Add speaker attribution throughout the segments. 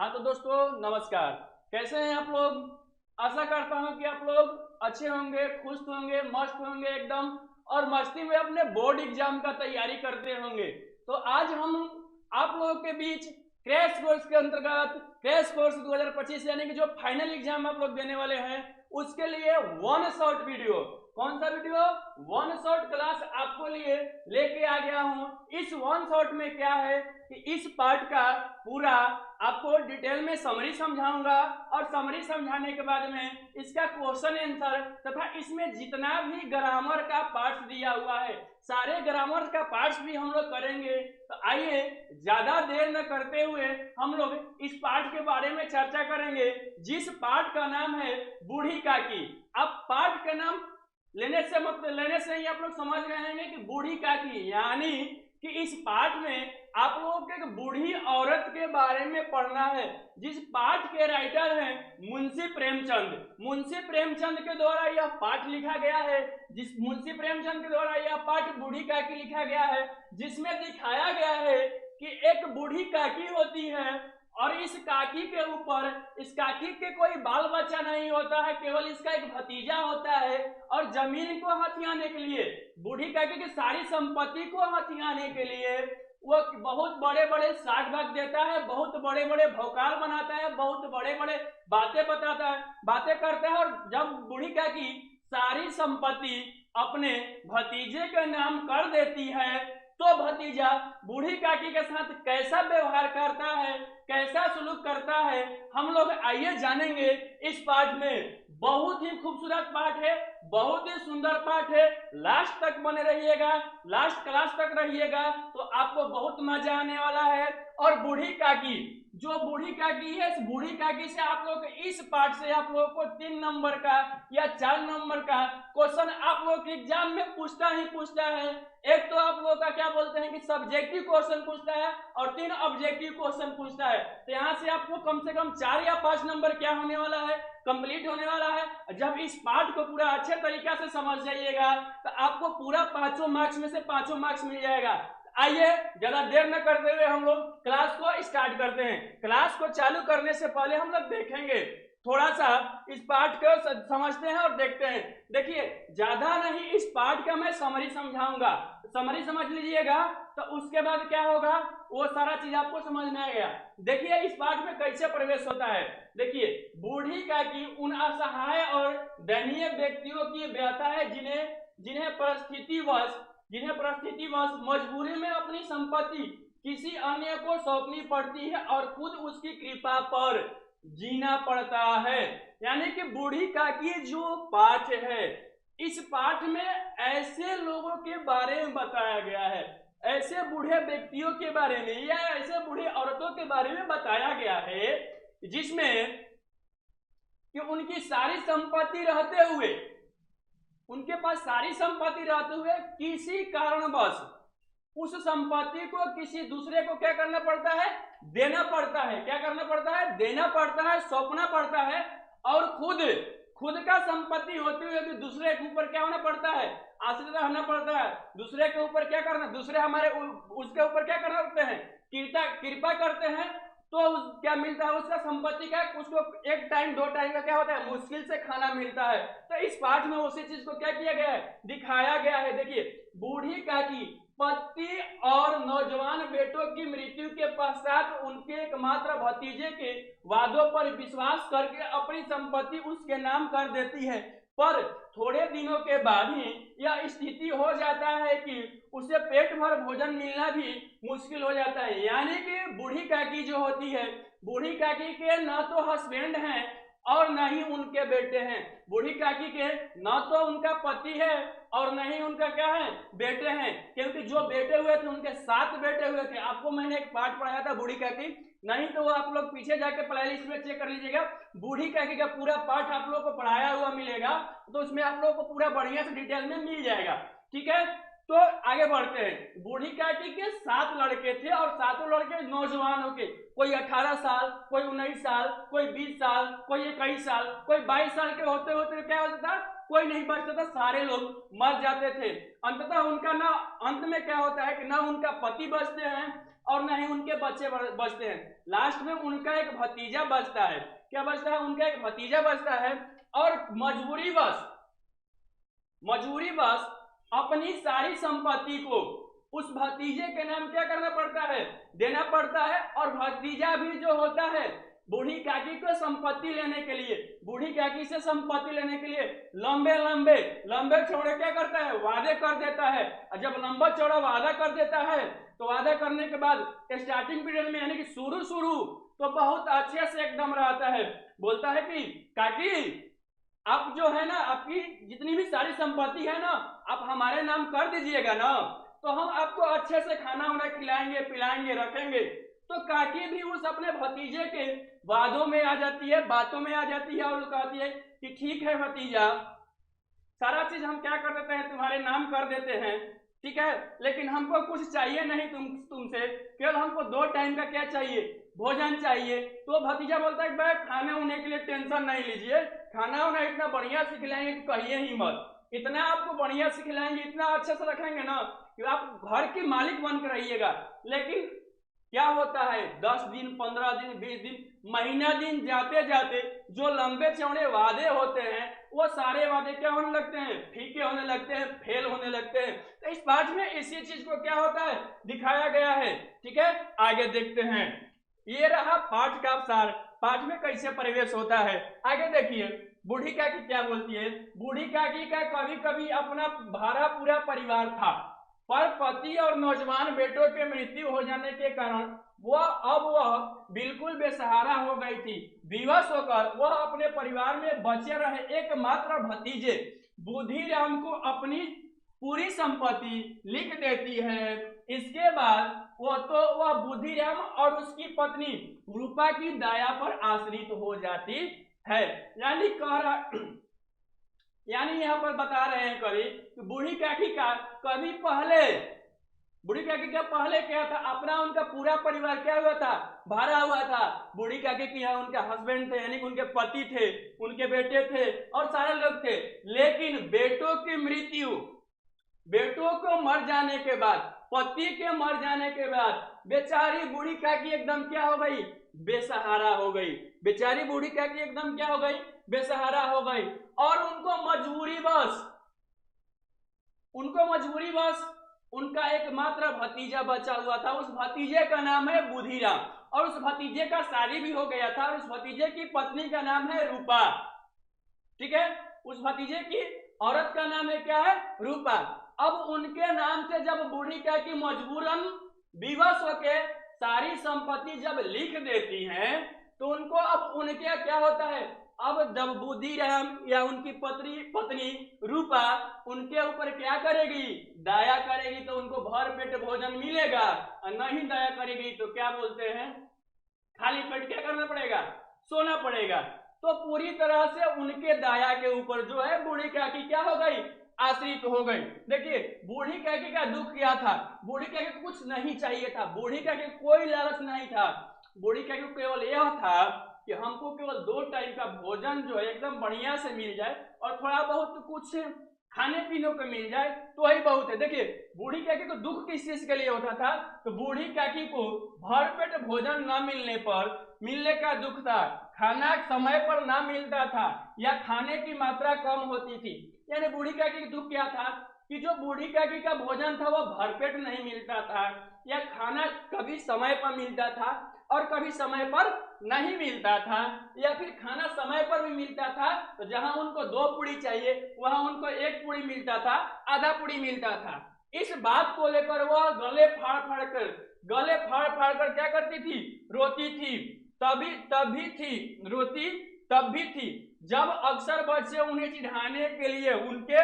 Speaker 1: हाँ तो दोस्तों नमस्कार। कैसे हैं आप लोग। आशा करता हूँ कि आप लोग अच्छे होंगे, खुश होंगे, मस्त होंगे एकदम, और मस्ती में अपने बोर्ड एग्जाम का तैयारी करते होंगे। तो आज हम आप लोगों के बीच क्रैश कोर्स के अंतर्गत क्रैश कोर्स 2025 यानी कि जो फाइनल एग्जाम आप लोग देने वाले हैं उसके लिए वन शॉट वीडियो, कौन सा वीडियो, वन शॉट क्लास आपको लिए लेके आ गया हूं। इस वन शॉट में क्या है कि इस पार्ट का पूरा आपको डिटेल में समरी समझाऊंगा, और समरी समझाने के बाद में इसका क्वेश्चन आंसर तथा इसमें जितना भी ग्रामर का पार्ट्स दिया हुआ है सारे ग्रामर का पार्ट्स भी हम लोग करेंगे। तो आइए ज्यादा देर न करते हुए हम लोग इस पार्ट के बारे में चर्चा करेंगे, जिस पार्ट का नाम है बूढ़ी काकी। अब पार्ट का नाम लेने से ही आप लोग समझ गए हैं कि बूढ़ी काकी यानी कि इस पाठ में आप लोगों को एक बूढ़ी औरत के बारे में पढ़ना है, जिस पाठ के राइटर हैं मुंशी प्रेमचंद। मुंशी प्रेमचंद के द्वारा यह पाठ लिखा गया है, जिस मुंशी प्रेमचंद के द्वारा यह पाठ बूढ़ी काकी लिखा गया है, जिसमें दिखाया गया है कि एक बूढ़ी काकी होती है और इस काकी के ऊपर, इस काकी के कोई बाल बच्चा नहीं होता है, केवल इसका एक भतीजा होता है। और जमीन को हथियाने के लिए, बूढ़ी काकी की सारी संपत्ति को हथियाने के लिए वो बहुत बड़े बड़े साठ भाग देता है, बहुत बड़े बड़े भौकाल बनाता है, बहुत बड़े बड़े बातें बताता है, बातें करता है। और जब बूढ़ी काकी सारी संपत्ति अपने भतीजे के नाम कर देती है तो भतीजा बूढ़ी काकी के साथ कैसा व्यवहार करता है, कैसा सलूक करता है, हम लोग आइए जानेंगे इस पाठ में। बहुत ही खूबसूरत पाठ है, बहुत ही सुंदर पाठ है। लास्ट तक बने रहिएगा, लास्ट क्लास तक रहिएगा तो आपको बहुत मजा आने वाला है। और बूढ़ी काकी, जो बूढ़ी काकी है, इस बूढ़ी काकी से आप लोग इस पाठ से आप लोगों को 3 नंबर का या 4 नंबर का क्वेश्चन आप लोग के एग्जाम में पूछता ही पूछता है। एक तो आप लोगों का क्या बोलते हैं कि सब्जेक्टिव क्वेश्चन पूछता है और 3 ऑब्जेक्टिव क्वेश्चन पूछता है। तो यहाँ से आपको कम से कम 4 या 5 नंबर क्या होने वाला है, कंप्लीट होने वाला है। जब इस पाठ को पूरा अच्छे तरीका से समझ जाइएगा तो आपको पूरा 5 मार्क्स में से 5 मार्क्स मिल जाएगा। आइए ज्यादा देर न करते हुए हम लोग क्लास को स्टार्ट करते हैं। क्लास को चालू करने से पहले हम लोग देखेंगे थोड़ा सा इस पाठ को समझते हैं और देखते हैं। देखिए ज्यादा नहीं, इस पाठ का मैं समरी समझाऊंगा, समरी समझ लीजिएगा तो उसके बाद क्या होगा वो सारा चीज आपको समझ में आएगा। देखिए इस पाठ में कैसे प्रवेश होता है। देखिए बूढ़ी काकी उन असहाय और दयनीय व्यक्तियों की व्यथा है जिन्हें परिस्थितिवश मजबूरी में अपनी संपत्ति किसी अन्य को सौंपनी पड़ती है और खुद उसकी कृपा पर जीना पड़ता है। यानी कि बूढ़ी काकी जो पाठ है, इस पाठ में ऐसे लोगों के बारे में बताया गया है, ऐसे बूढ़े व्यक्तियों के बारे में या ऐसे बूढ़ी औरतों के बारे में बताया गया है जिसमें कि उनकी सारी संपत्ति रहते हुए, उनके पास सारी संपत्ति रहते हुए किसी कारणवश उस संपत्ति को किसी दूसरे को क्या करना पड़ता है, देना पड़ता है। क्या करना पड़ता है, देना पड़ता है, सौंपना पड़ता है। और खुद का संपत्ति होते हुए भी दूसरे के ऊपर क्या होना पड़ता है, आश्रित रहना पड़ता है। दूसरे के ऊपर क्या करना, दूसरे हमारे उसके ऊपर क्या करना पड़ते हैं, कृपा करते हैं। तो क्या मिलता है, उसका संपत्ति का उसको 1 टाइम 2 टाइम का क्या होता है, मुश्किल से खाना मिलता है। तो इस पाठ में उसी चीज को क्या किया गया है, दिखाया गया है। देखिए बूढ़ी काकी पति और नौजवान बेटों की मृत्यु के पश्चात उनके एकमात्र भतीजे के वादों पर विश्वास करके अपनी संपत्ति उसके नाम कर देती है। पर थोड़े दिनों के बाद ही यह स्थिति हो जाता है कि उसे पेट भर भोजन मिलना भी मुश्किल हो जाता है। यानी कि बूढ़ी काकी जो होती है, बूढ़ी काकी के न तो हस्बैंड हैं और न ही उनके बेटे हैं। बूढ़ी काकी के न तो उनका पति है और न ही उनका क्या है, बेटे हैं। क्योंकि जो बेटे हुए थे उनके 7 बेटे हुए थे। आपको मैंने एक पाठ पढ़ाया था बूढ़ी काकी, नहीं तो वो आप लोग पीछे जाके प्ले लिस्ट में चेक कर लीजिएगा। बूढ़ी काकी का पूरा पाठ आप लोगों को पढ़ाया हुआ मिलेगा, तो उसमें आप लोगों को पूरा बढ़िया से डिटेल में मिल जाएगा। ठीक है, तो आगे बढ़ते हैं। बूढ़ी काकी के 7 लड़के थे और 7 लड़के नौजवान होके, कोई 18 साल, कोई 19 साल, कोई 20 साल, कोई 21 साल, कोई 22 साल के होते होते क्या होता था, कोई नहीं बचता था, सारे लोग मर जाते थे। अंततः उनका ना अंत में क्या होता है कि ना उनका पति बचते हैं, और न ही उनके बच्चे बचते हैं। लास्ट में उनका एक भतीजा बचता है। क्या बचता है? उनका एक भतीजा बचता है और मजबूरीवश अपनी सारी संपत्ति को उस भतीजे के नाम क्या करना पड़ता है? देना पड़ता है। और भतीजा भी जो होता है बूढ़ी काकी को संपत्ति लेने के लिए, बूढ़ी काकी से संपत्ति लेने के लिए लंबे चौड़े क्या करता है? वादे कर देता है। और जब लंबा चौड़ा वादा कर देता है तो वादा करने के बाद स्टार्टिंग पीरियड में यानी कि शुरू तो बहुत अच्छे से एकदम रहता है। बोलता है कि काकी आप जो है ना, आपकी जितनी भी सारी संपत्ति है ना, आप हमारे नाम कर दीजिएगा ना, तो हम आपको अच्छे से खाना वाना खिलाएंगे, पिलाएंगे, रखेंगे। तो काकी भी उस अपने भतीजे के वादों में आ जाती है, बातों में आ जाती है और कहती है कि ठीक है भतीजा, सारा चीज हम क्या कर देते हैं, तुम्हारे नाम कर देते हैं, ठीक है, लेकिन हमको कुछ चाहिए नहीं तुमसे, केवल हमको 2 टाइम का क्या चाहिए? भोजन चाहिए। तो भतीजा बोलता है कि भाई खाने उन्ने के लिए टेंशन नहीं लीजिए, खाना उन्हें इतना बढ़िया सिखलाएंगे कि कहिए ही मत। इतना आपको बढ़िया सिखलाएंगे, इतना अच्छे से रखेंगे ना कि आप घर के मालिक बनकर रहिएगा। लेकिन क्या होता है, 10 दिन, 15 दिन, 20 दिन, महीना दिन जाते जाते जो लंबे चौड़े वादे होते हैं वो सारे वादे क्या होने लगते हैं? फीके होने लगते हैं, फेल होने लगते हैं। तो इस पाठ में इसी चीज को क्या होता है? दिखाया गया है। ठीक है, आगे देखते हैं। ये रहा पाठ का सार। पाठ में कैसे प्रवेश होता है, आगे देखिए। बूढ़ी काकी क्या बोलती है? बूढ़ी काकी का कभी कभी अपना भरा पूरा परिवार था, पर पति और नौजवान बेटों के मृत्यु हो जाने के कारण वह बिल्कुल बेसहारा हो गई थी। विवश होकर वह अपने परिवार में बचे रहे एकमात्र भतीजे बुधिराम को अपनी पूरी संपत्ति लिख देती है। इसके बाद वह बुधिराम और उसकी पत्नी रूपा की दया पर आश्रित हो जाती है। यानी यहाँ पर बता रहे हैं कवि कि बूढ़ी काकी का पहले क्या था? अपना उनका पूरा परिवार क्या हुआ था? भरा हुआ था। बूढ़ी काकी के यहाँ उनके हस्बैंड थे, यानी कि उनके पति थे, उनके बेटे थे और सारे लोग थे। लेकिन बेटों को मर जाने के बाद, पति के मर जाने के बाद बेचारी बूढ़ी काकी एकदम क्या हो गई? बेसहारा हो गई। बेचारी बूढ़ी काकी एकदम क्या हो गई? बेसहारा हो गई। और उनको मजबूरीवश उनका एकमात्र भतीजा बचा हुआ था। उस भतीजे का नाम है बुधिराम और उस भतीजे का शादी भी हो गया था और उस भतीजे की पत्नी का नाम है रूपा। ठीक है, उस भतीजे की औरत का नाम है क्या है? रूपा। अब उनके नाम से जब बूढ़ी काकी मजबूरन विवश होके सारी संपत्ति जब लिख देती हैं तो उनको अब उनके क्या होता है? अब जब बुधिराम या उनकी पत्नी रूपा उनके ऊपर क्या करेगी? दया करेगी तो उनको भर पेट भोजन मिलेगा, और नहीं दया करेगी तो क्या बोलते हैं? खाली पेट क्या करना पड़ेगा? सोना पड़ेगा। तो पूरी तरह से उनके दया के ऊपर जो है बूढ़ी काकी क्या हो गई? आश्रित हो गई। देखिए बूढ़ी काकी का दुख क्या था? बूढ़ी काकी को कुछ नहीं चाहिए था, बूढ़ी काकी कोई लालच नहीं था। बूढ़ी काकी को केवल यह था कि हमको केवल 2 टाइम का भोजन जो है एकदम बढ़िया से मिल जाए और थोड़ा बहुत कुछ खाने पीने को मिल जाए तो वही बहुत है। देखिए बूढ़ी काकी को दुख किस चीज के लिए होता था? तो बूढ़ी काकी को भरपेट भोजन न मिलने पर मिलने का दुख था, खाना समय पर ना मिलता था या खाने की मात्रा कम होती थी। यानी बूढ़ी काकी का दुख क्या था कि जो बूढ़ी काकी का भोजन था वो भरपेट नहीं मिलता था, या खाना कभी समय पर मिलता था और कभी समय पर नहीं मिलता था, या फिर खाना समय पर भी मिलता था तो जहां उनको 2 पूड़ी चाहिए वहां उनको 1 पूड़ी मिलता था, आधा पूड़ी मिलता था। इस बात को लेकर वह गले फाड़ फाड़ कर क्या करती थी? रोती थी। रोती तब भी थी जब अक्सर बच्चे उन्हें चिढ़ाने के लिए उनके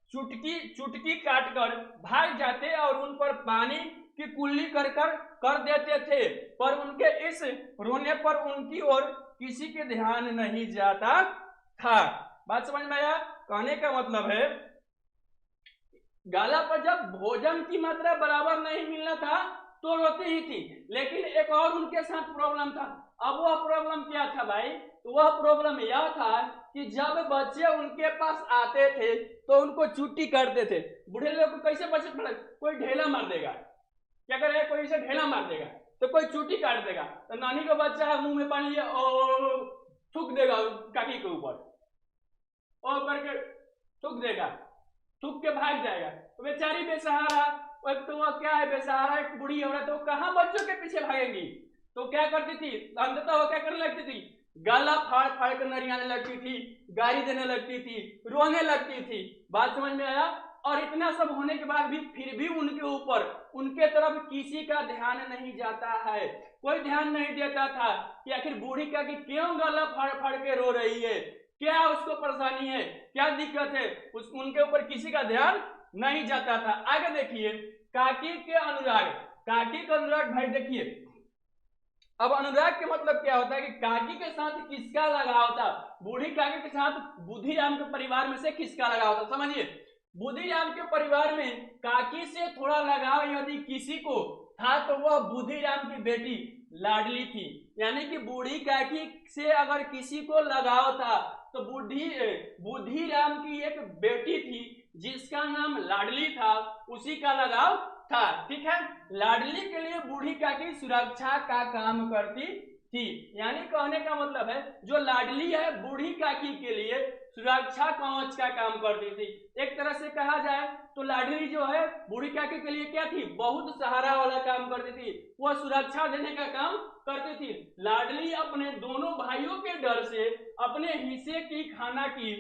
Speaker 1: चुटकी काटकर भाग जाते और उन पर पानी की कुल्ली कर देते थे, पर उनके इस रोने पर उनकी ओर किसी के ध्यान नहीं जाता था। बात समझ में आया? कहने का मतलब है गाला पर जब भोजन की मात्रा बराबर नहीं मिलना था तो रोती ही थी। लेकिन एक और उनके साथ प्रॉब्लम था। अब वह प्रॉब्लम क्या था भाई? तो वह प्रॉब्लम यह था कि जब बच्चे उनके पास आते थे तो उनको चुट्टी करते थे। बूढ़े लोग को कैसे बचे? कोई ढेला मार देगा, क्या करेगा, कोई इसे ढेला मार देगा तो कोई चूटी काट देगा, तो नानी का बच्चा है मुंह में पानी लिया और थूक देगा काकी के ऊपर, और करके थूक देगा, थूक के भाग जाएगा। तो बेचारी बेसहारा, तो वो क्या है बेसहारा, एक बुढ़ी औरत, तो कहाँ बच्चों के पीछे भागेंगी, तो क्या करती थी अंततः वो क्या करने लगती थी, गला फाड़ फाड़ कर नरियाने लगती थी, गाली देने लगती थी, रोने लगती थी। बात समझ में आया। और इतना सब होने के बाद भी फिर भी उनके ऊपर, उनके तरफ किसी का ध्यान नहीं जाता है, कोई ध्यान नहीं देता था कि आखिर बूढ़ी का कि क्यों गला फाड़ फाड़ के रो रही है, क्या उसको परेशानी है, क्या दिक्कत है, उनके ऊपर किसी का ध्यान नहीं जाता था। आगे देखिए काकी के अनुराग, काकी का अनुराग भाई देखिए, अब अनुराग के मतलब क्या होता है कि काकी के साथ किसका लगाव था, बूढ़ी काकी के साथ बुधिराम के परिवार में से किसका लगाव था, समझिए। बुधिराम के परिवार में काकी से थोड़ा लगाव यदि किसी को था तो वह बुधिराम की बेटी लाडली थी, यानी कि बूढ़ी काकी से अगर किसी को लगाव था तो बुधिराम की एक बेटी थी जिसका नाम लाडली था, उसी का लगाव था, ठीक है। लाडली के लिए बूढ़ी काकी सुरक्षा का काम करती थी, यानी कहने का मतलब है जो लाडली है बूढ़ी काकी के लिए सुरक्षा कवच का काम करती थी। एक तरह से कहा जाए तो लाडली जो है बूढ़ी काकी के लिए क्या थी, बहुत सहारा वाला काम करती थी, वह सुरक्षा देने का काम करती थी। लाडली अपने दोनों भाइयों के डर से अपने हिस्से की खाना की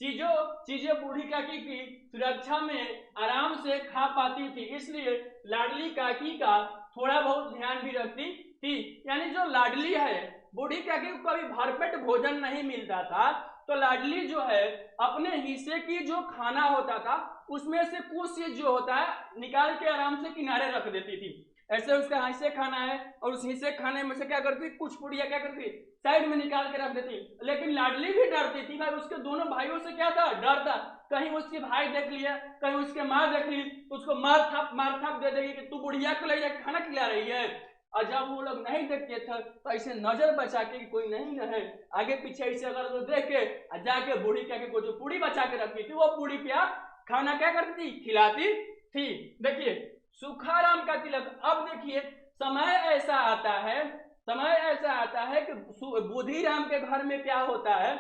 Speaker 1: चीजें बूढ़ी काकी की सुरक्षा में आराम से खा पाती थी, इसलिए लाडली काकी का थोड़ा बहुत ध्यान भी रखती थी। यानी जो लाडली है बूढ़ी काकी को कभी भरपेट भोजन नहीं मिलता था, तो लाडली जो है अपने हिस्से की जो खाना होता था उसमें से कुछ चीज जो होता है निकाल के आराम से किनारे रख देती थी। ऐसे उसका हिस्से खाना है और उस हिस्से खाने में से क्या करती, कुछ पुड़िया क्या करती साइड में निकाल के रख देती। लेकिन लाडली भी डरती थी भाई, उसके दोनों भाइयों से क्या था, डर था, कहीं उसके भाई देख लिया, कहीं उसके माँ देख ली तो उसको मार थाप दे देगी कि तू बुढ़िया को ले जाकर खाना खिला रही है। और जब वो लोग नहीं देखते थे तो ऐसे नजर बचा के कोई नहीं है आगे पीछे ऐसे अगर वो देख के जाके बूढ़ी क्या को जो पूड़ी बचा के रखी थी वो पूड़ी क्या खाना क्या करती थी, खिलाती थी। देखिए सुखाराम का तिलक। अब देखिए समय ऐसा आता है कि बुधिराम के घर में क्या होता है,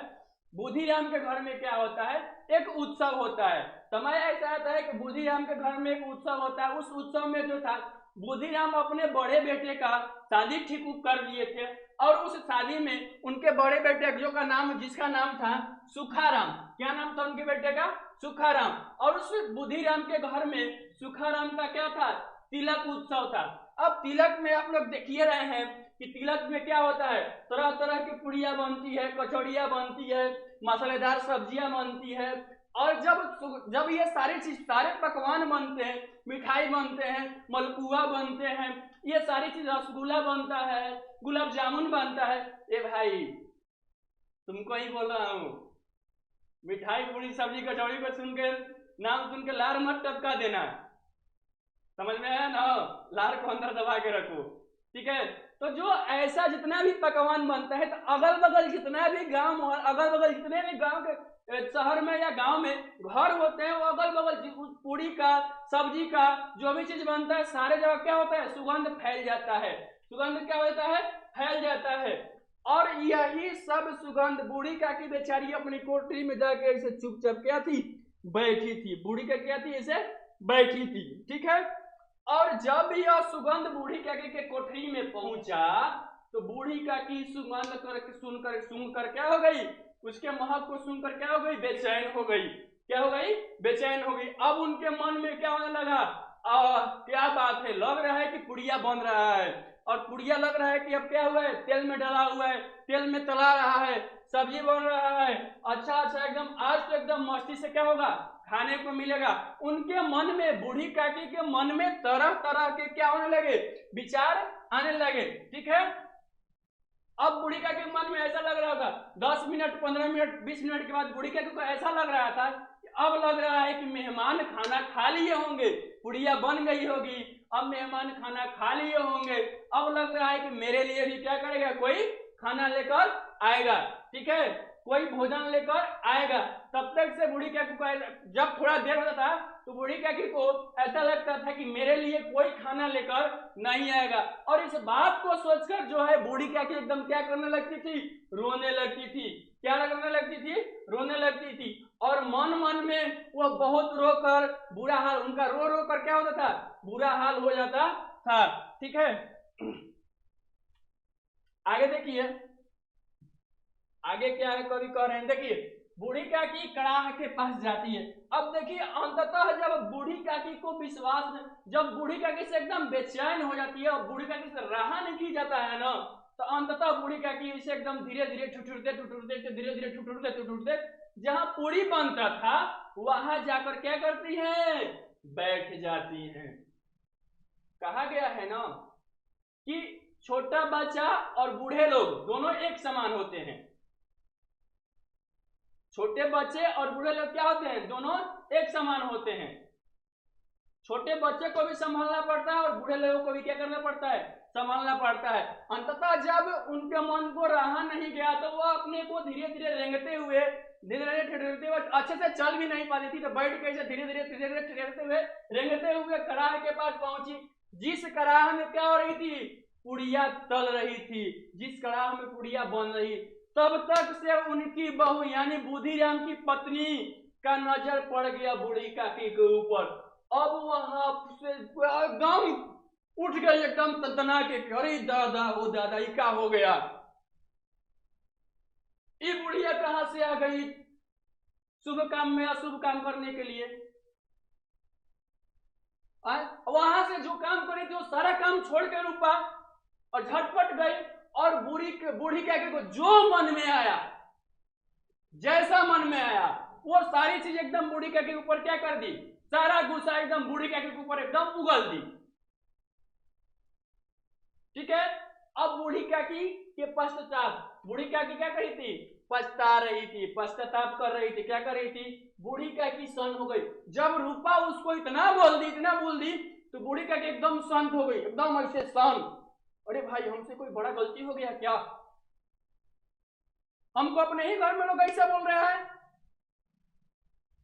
Speaker 1: बुधिराम के घर में क्या होता है, एक उत्सव होता है। समय ऐसा आता है कि बुधिराम के घर में एक उत्सव होता है। उस उत्सव में जो था बुधिराम अपने बड़े बेटे का शादी ठीक कर लिए थे और उस शादी में उनके बड़े बेटे जिसका नाम था सुखाराम, क्या नाम था उनके बेटे का, सुखाराम। और उस बुधिराम के घर में सुखाराम का क्या था, तिलक उत्सव था। अब तिलक में आप लोग देखिए रहे हैं कि तिलक में क्या होता है, तरह तरह की पुड़िया बनती है, कचौड़ियाँ बनती है, मसालेदार सब्जियां बनती है। और जब ये सारी चीज सारे पकवान बनते हैं, मिठाई बनते हैं, मलपुआ बनते हैं, ये सारी चीज, रसगुल्ला बनता है, गुलाब जामुन बनता है। ए भाई तुमको ही बोल रहा हूँ, मिठाई पूरी सब्जी कचौड़ी को नाम सुन के लार मत टपका देना, समझ में आया ना, लार को अंदर दबा के रखो, ठीक है। तो जो ऐसा जितना भी पकवान बनता है तो अगल बगल जितना भी गांव और अगल बगल जितने भी गांव के शहर में या गांव में घर होते हैं वो अगल बगल पूरी का सब्जी का जो भी चीज बनता है सारे जगह क्या होता है, सुगंध फैल जाता है, सुगंध क्या होता है, फैल जाता है। और यही सब सुगंध बूढ़ी का की बेचारी अपनी कोठरी में जाके ऐसे चुपचाप क्या थी, बैठी थी, बूढ़ी का क्या थी, ऐसे बैठी थी, ठीक है। और जब यह सुगंध बूढ़ी काकी के कोठरी में पहुंचा तो बूढ़ी काकी सुगंध सुनकर क्या हो गई, उसके महक को सुनकर क्या हो गई, बेचैन हो गई, क्या हो गई, बेचैन हो गई। अब उनके मन में क्या होने लगा, क्या बात है, लग रहा है कि पुड़िया बन रहा है, और पुड़िया लग रहा है कि अब क्या हुआ है, तेल में डाला हुआ है, तेल में तला रहा है, सब्जी बन रहा है, अच्छा एकदम आज तो एकदम मस्ती से क्या होगा, खाने को मिलेगा। उनके मन में, बूढ़ी काकी के मन में तरह तरह के क्या होने लगे, विचार आने लगे, ठीक है। अब बूढ़ी काकी के मन में ऐसा लग रहा था 10 मिनट 15 मिनट 20 मिनट के बाद बूढ़ी काकी को ऐसा लग रहा था कि अब लग रहा है कि मेहमान खाना खा लिए होंगे, पुड़िया बन गई होगी, अब मेहमान खाना खा लिए होंगे, अब लग रहा है कि मेरे लिए भी क्या करेगा, कोई खाना लेकर आएगा, ठीक है। कोई भोजन लेकर आएगा। तब तक से बूढ़ी काकी को, जब थोड़ा देर होता था तो बूढ़ी काकी को ऐसा लगता था कि मेरे लिए कोई खाना लेकर नहीं आएगा, और इस बात को सोचकर जो है बूढ़ी काकी एकदम क्या करने लगती थी, रोने लगती थी। क्या करने लगती थी, रोने लगती थी। और मन मन में वो बहुत रोकर बुरा हाल, उनका रो रो कर क्या होता था, बुरा हाल हो जाता था। ठीक है, आगे देखिए, आगे क्या है, कवि कह रहे हैं, देखिए बूढ़ी काकी कड़ाह के पास जाती है। अब देखिए अंततः जब बूढ़ी काकी को विश्वास, जब बूढ़ी काकी से एकदम बेचैन हो जाती है और बूढ़ी काकी से रहा नहीं जाता है ना, तो अंततः बूढ़ी काकी इसे एकदम धीरे धीरे ठुठुरते ठुठुरते धीरे धीरे ठुठुरते ठुठुरते जहां पूरी बनता था वहां जाकर क्या करती है, बैठ जाती है। कहा गया है ना कि छोटा बच्चा और बूढ़े लोग दोनों एक समान होते हैं। छोटे बच्चे और बूढ़े लोग क्या होते हैं, दोनों एक समान होते हैं। छोटे बच्चे को भी संभालना पड़ता है और बूढ़े लोगों को भी क्या करना पड़ता है, संभालना पड़ता है। अंततः जब उनके मन को रहा नहीं गया तो वो अपने को धीरे धीरे रेंगते हुए, धीरे धीरे ठिठुरते हुए, अच्छे से चल भी नहीं पाती थी तो बैठ के धीरे धीरे धीरे धीरे ठिठुरते हुए रेंगते हुए कड़ाह के पास पहुंची। जिस कड़ाह में क्या हो रही थी, पुड़िया तल रही थी, जिस कड़ाह में पुड़िया बन रही, तब तक से उनकी बहू यानी बुधिराम की पत्नी का नजर पड़ गया बूढ़ी काकी के ऊपर। अब वहां से एकदम उठ गई, एकदम तंतना के, अरे दादा ओ दादा ये क्या हो गया, ये बुढ़िया कहां से आ गई शुभ काम में अशुभ काम करने के लिए। वहां से जो काम कर रही थी वो सारा काम छोड़ के रूपा और झटपट गई और बूढ़ी काकी को जो मन में आया, जैसा मन में आया वो सारी चीज एकदम बूढ़ी काकी के ऊपर क्या कर दी, सारा गुस्सा एकदम बूढ़ी काकी के ऊपर एकदम उगल दी। ठीक है, अब बूढ़ी काकी के पश्चाताप, बूढ़ी काकी क्या करी थी, पछता रही थी, पश्चाताप कर रही थी, क्या कर रही थी, बूढ़ी काकी शांत हो गई। जब रूपा उसको इतना बोल दी, इतना बोल दी, तो बूढ़ी काकी एकदम शांत हो गई, एकदम ऐसे शांत। अरे भाई हमसे कोई बड़ा गलती हो गया क्या, हमको अपने ही घर में लोग ऐसा बोल रहा है।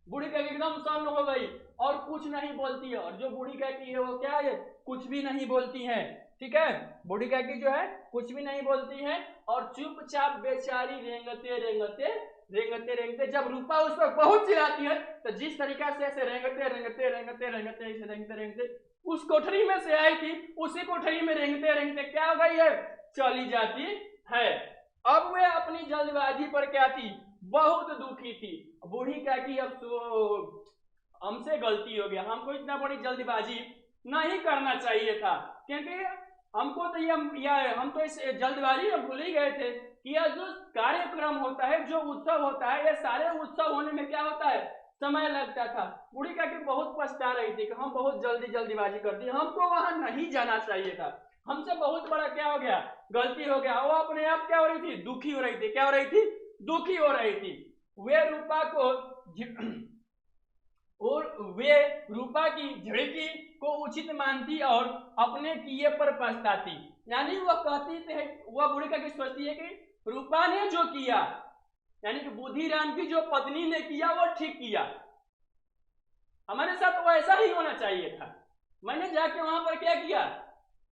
Speaker 1: बूढ़ी काकी एकदम शांत हो गई और कुछ नहीं बोलती है। और जो बूढ़ी काकी है वो क्या है, कुछ भी नहीं बोलती है। ठीक है, बूढ़ी काकी जो है कुछ भी नहीं बोलती है और चुपचाप बेचारी रेंगते रेंगते रेंगते रेंगते, जब रूपा उस पर पहुंच जाती है तो जिस तरीका से ऐसे रेंगते रेंगते रेंगते रेंगते ऐसे रेंगते रेंगते उस कोठरी में से आई थी, उसी कोठरी में रेंगते रेंगते क्या हो गई है, चली जाती है। अब वे अपनी जल्दबाजी पर क्या थी, बहुत दुखी थी। बूढ़ी काकी अब तो हमसे गलती हो गया, हमको इतना बड़ी जल्दबाजी नहीं करना चाहिए था, क्योंकि हमको तो हम तो इस जल्दबाजी में भूल ही गए थे कि यह जो कार्यक्रम होता है, जो उत्सव होता है, ये सारे उत्सव होने में क्या होता है, समय लगता था। बूढ़ी काकी बहुत पछता रही थी कि हम बहुत जल्दीबाजी कर दी, हमको वहां नहीं जाना चाहिए था, हमसे बहुत बड़ा क्या हो गया, गलती हो गया। वो अपने आप क्या हो रही थी, दुखी हो रही थी, क्या हो रही थी, दुखी हो रही थी। वे रूपा की झिड़की को उचित मानती और अपने किए पर पछताती। यानी वह कहती थे, वह बूढ़ी काकी सोचती है कि रूपा ने जो किया, यानी कि बुधिराम की जो पत्नी ने किया वो ठीक किया, हमारे साथ वो ऐसा ही होना चाहिए था, मैंने जाके वहां पर क्या किया,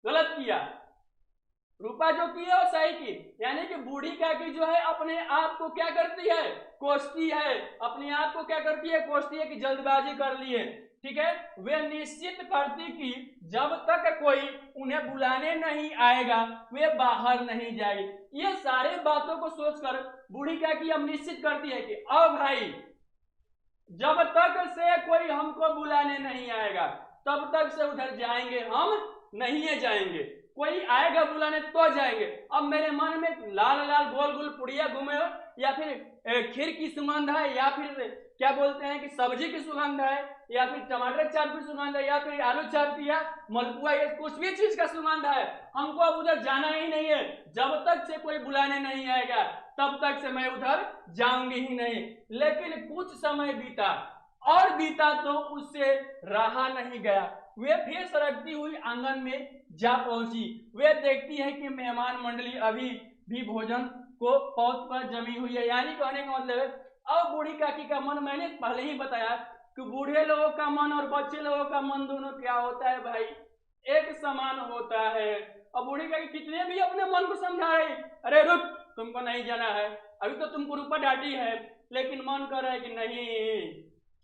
Speaker 1: गलत किया। रूपा जो की है वो सही की, यानी कि बूढ़ी काकी जो है अपने आप को क्या करती है, कोसती है, अपने आप को क्या करती है, कोसती है कि जल्दबाजी कर लिए। ठीक है, वे निश्चित करती कि जब तक कोई उन्हें बुलाने नहीं आएगा वे बाहर नहीं जाएगी। ये सारे बातों को सोचकर बूढ़ी काकी अब निश्चित करती है कि अब भाई जब तक से कोई हमको बुलाने नहीं आएगा तब तक से उधर जाएंगे हम नहीं जाएंगे, कोई आएगा बुलाने तो जाएंगे। अब मेरे मन में लाल लाल गोल गोल पुड़िया घूमे हो, या फिर खीर की सुगंध है, या फिर क्या बोलते हैं कि सब्जी की सुगंध है, या फिर टमाटर चाट की सुगंध है, या फिर आलू चाट या मलपुआ, ये कुछ भी चीज का सुगंध है, हमको अब उधर जाना ही नहीं है। जब तक से कोई बुलाने नहीं आएगा तब तक से मैं उधर जाऊंगी ही नहीं। लेकिन कुछ समय बीता और बीता तो उससे रहा नहीं गया। वे फिर सरकती हुई आंगन में जा पहुंची। वे देखती है कि मेहमान मंडली अभी भी भोजन को पौध पर जमी हुई है। यानी कहने का मतलब है, अब बूढ़ी काकी का मन मैंने पहले ही बताया कि बूढ़े लोगों का मन और बच्चे लोगों का मन दोनों क्या होता है भाई, एक समान होता है। अब बूढ़ी काकी कितने भी अपने मन को समझा रही, अरे रुक, तुमको नहीं जाना है, अभी तो तुमको रूपा डांटी है, लेकिन मन कर रहा है कि नहीं,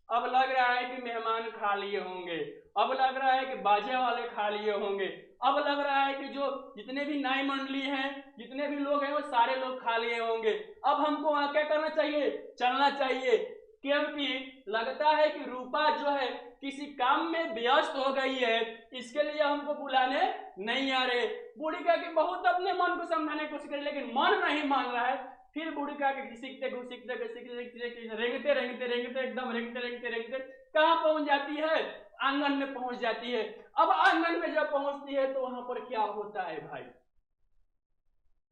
Speaker 1: अब लग रहा है कि मेहमान खा लिए होंगे, अब लग रहा है कि बाजे वाले खा लिए होंगे, अब लग रहा है कि जो जितने भी नाई मंडली हैं, जितने भी लोग हैं, वो सारे लोग खा लिए होंगे। अब हमको वहां क्या करना चाहिए, चलना चाहिए, क्योंकि लगता है कि रूपा जो है किसी काम में व्यस्त हो गई है, इसके लिए हमको बुलाने नहीं आ रहे। बूढ़ी का कि बहुत अपने मन को समझाने की कोशिश करी, लेकिन मन नहीं मान रहा है। फिर बूढ़ी का के घिसकते रेंगते रेंगते रेंगते एकदम रेंगते रेंगते रेंगते कहाँ पहुंच जाती है, आंगन में पहुंच जाती है। अब आंगन में जब पहुंचती है तो वहां पर क्या होता है भाई,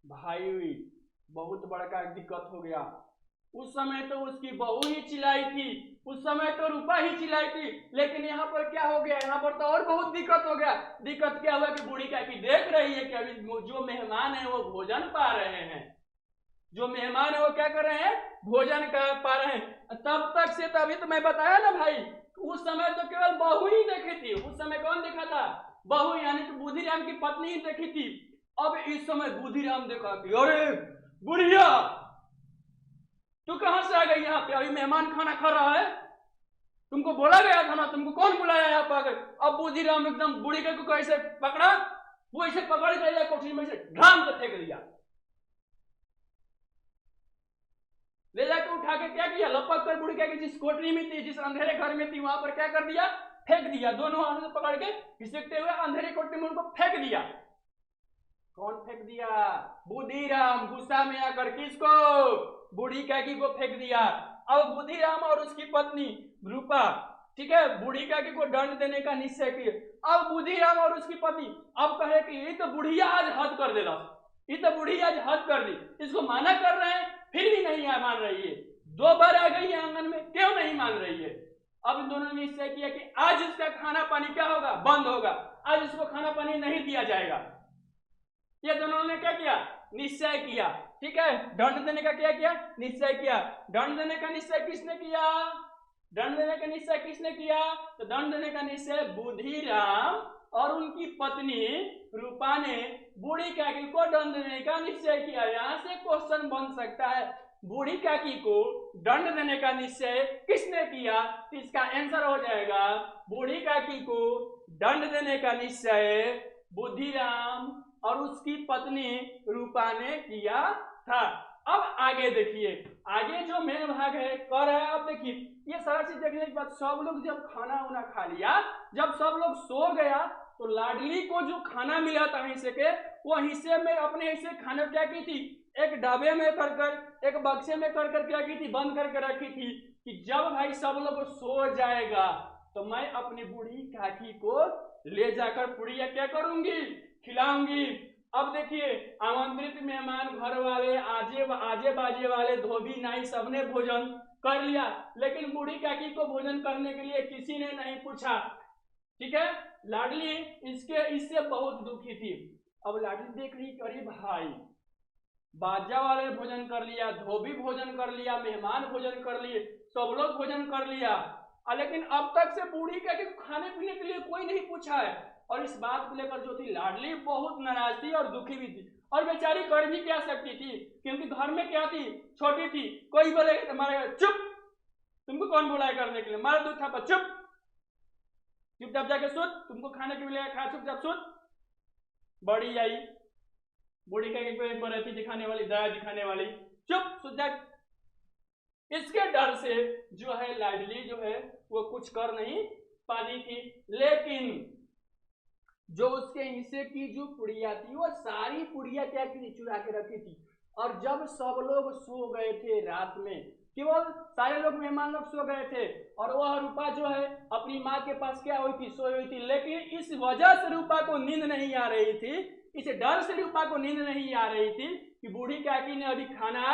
Speaker 1: भाई बहुत बड़ा दिक्कत हो गया। उस समय तो उसकी बहू ही चिल्लाई थी, उस समय तो रूपा ही चिल्लाई थी, लेकिन यहाँ पर क्या हो गया, यहाँ पर तो और बहुत दिक्कत हो गया। दिक्कत क्या हुआ कि बूढ़ी काकी देख रही है कि अभी जो मेहमान है वो भोजन पा रहे हैं, जो मेहमान है वो क्या कर रहे हैं, भोजन कर पा रहे हैं। तब तक से तो अभी तो मैं बताया ना भाई, उस समय तो केवल बहू ही देखी थी। उस समय कौन देखा था, बहू, यानी कि बुधिराम की पत्नी ही देखी थी। अब इस समय बुधिराम देखा कि अरे बुढ़िया, तू कहां से आ गई यहाँ पे, अभी मेहमान खाना खा रहा है, तुमको बोला गया था ना, तुमको कौन बुलाया यहाँ पर। अब बुधिराम एकदम बूढ़ी को ऐसे पकड़ा, वो ऐसे पकड़ गया कोठरी में से ढाम से फेंक दिया, ले जाकर उठा के क्या किया, लपक कर बूढ़ी की जिस कोठरी में थी, जिस अंधेरे घर में थी, वहां पर क्या कर दिया, फेंक दिया। दोनों हाथ से पकड़ के घिसकते हुए अंधेरे कोठरी में उनको फेंक दिया। कौन फेंक दिया, बुधिराम, गुस्सा में आकर किसको, बूढ़ी काकी को फेंक दिया। अब बुधिराम और उसकी पत्नी रूपा, ठीक है, बूढ़ी काकी को दंड देने का निश्चय किए। अब बुधिराम और उसकी पत्नी अब कहे कि ये तो बुढ़िया आज हद कर देला, ये तो बुढ़ी आज हद कर दी, इसको माना कर रहे हैं फिर भी नहीं मान रही है, 2 बार आ गई है आंगन में, क्यों नहीं मान रही है। अब इन दोनों ने निश्चय किया कि आज इसका खाना पानी क्या होगा, बंद होगा, आज इसको खाना पानी नहीं दिया जाएगा। ये दोनों ने क्या किया, निश्चय किया, ठीक है, दंड देने का क्या किया, निश्चय किया। दंड देने का निश्चय किसने किया, दंड देने का निश्चय किसने किया, तो दंड देने का निश्चय बुधिराम और उनकी पत्नी रूपा ने बूढ़ी काकी को दंड देने का निश्चय किया। यहां से क्वेश्चन बन सकता है, बूढ़ी काकी को दंड देने का निश्चय किसने किया, तो इसका आंसर हो जाएगा बूढ़ी काकी को दंड देने का निश्चय बुधिराम और उसकी पत्नी रूपा ने किया था। अब आगे देखिए, आगे जो मेन भाग है कर रहा है। अब देखिए ये सारा चीज देखने के बाद सब लोग जब खाना उना खा लिया, जब सब लोग सो गया, तो लाडली को जो खाना मिला था हिस्से के, वो हिस्से में अपने हिस्से खाने क्या की थी, एक डब्बे में कर कर, एक बक्से में कर कर क्या की थी, बंद करके रखी थी कि जब भाई सब लोग सो जाएगा तो मैं अपनी बूढ़ी काकी को ले जाकर पुड़िया क्या करूंगी, खिलाऊंगी। अब देखिए आमंत्रित मेहमान, घर वाले, आजे बाजे वाले, धोबी नाई सबने भोजन कर लिया, लेकिन बूढ़ी काकी को भोजन करने के लिए किसी ने नहीं पूछा, ठीक है। लाडली इससे बहुत दुखी थी। अब लाडली देख रही कि अरे भाई, बाजा वाले भोजन कर लिया, धोबी भोजन कर लिया, मेहमान भोजन कर लिए, सब लोग भोजन कर लिया, लेकिन अब तक से बूढ़ी काकी को खाने पीने के लिए कोई नहीं पूछा है। और इस बात को लेकर जो थी लाडली बहुत नाराज थी और दुखी भी थी, और बेचारी कर भी क्या सकती थी, क्योंकि घर में क्या थी, छोटी थी। कोई बोले तुम्हारे चुप, तुमको कौन बुलाए करने के लिए, मार दो थापा, चुप, चुपचाप जाके सुन, तुमको खाने के लिए खा, चुपचाप सुन। बड़ी आई बूढ़ी काकी को एक बार दिखाने वाली, दया दिखाने वाली, चुप सुन जा। इसके डर से जो है लाडली जो है वो कुछ कर नहीं पाती थी, लेकिन जो उसके हिस्से की जो पुड़िया थी वो सारी पुड़िया क्या की, चुरा के रखी थी। और जब सब लोग सो गए थे रात में, केवल सारे लोग मेहमान लोग सो गए थे, और वह रूपा जो है अपनी माँ के पास क्या हुई थी, सोई हुई थी। लेकिन इस वजह से रूपा को नींद नहीं आ रही थी, इस डर से रूपा को नींद नहीं आ रही थी कि बूढ़ी काकी ने अभी खाना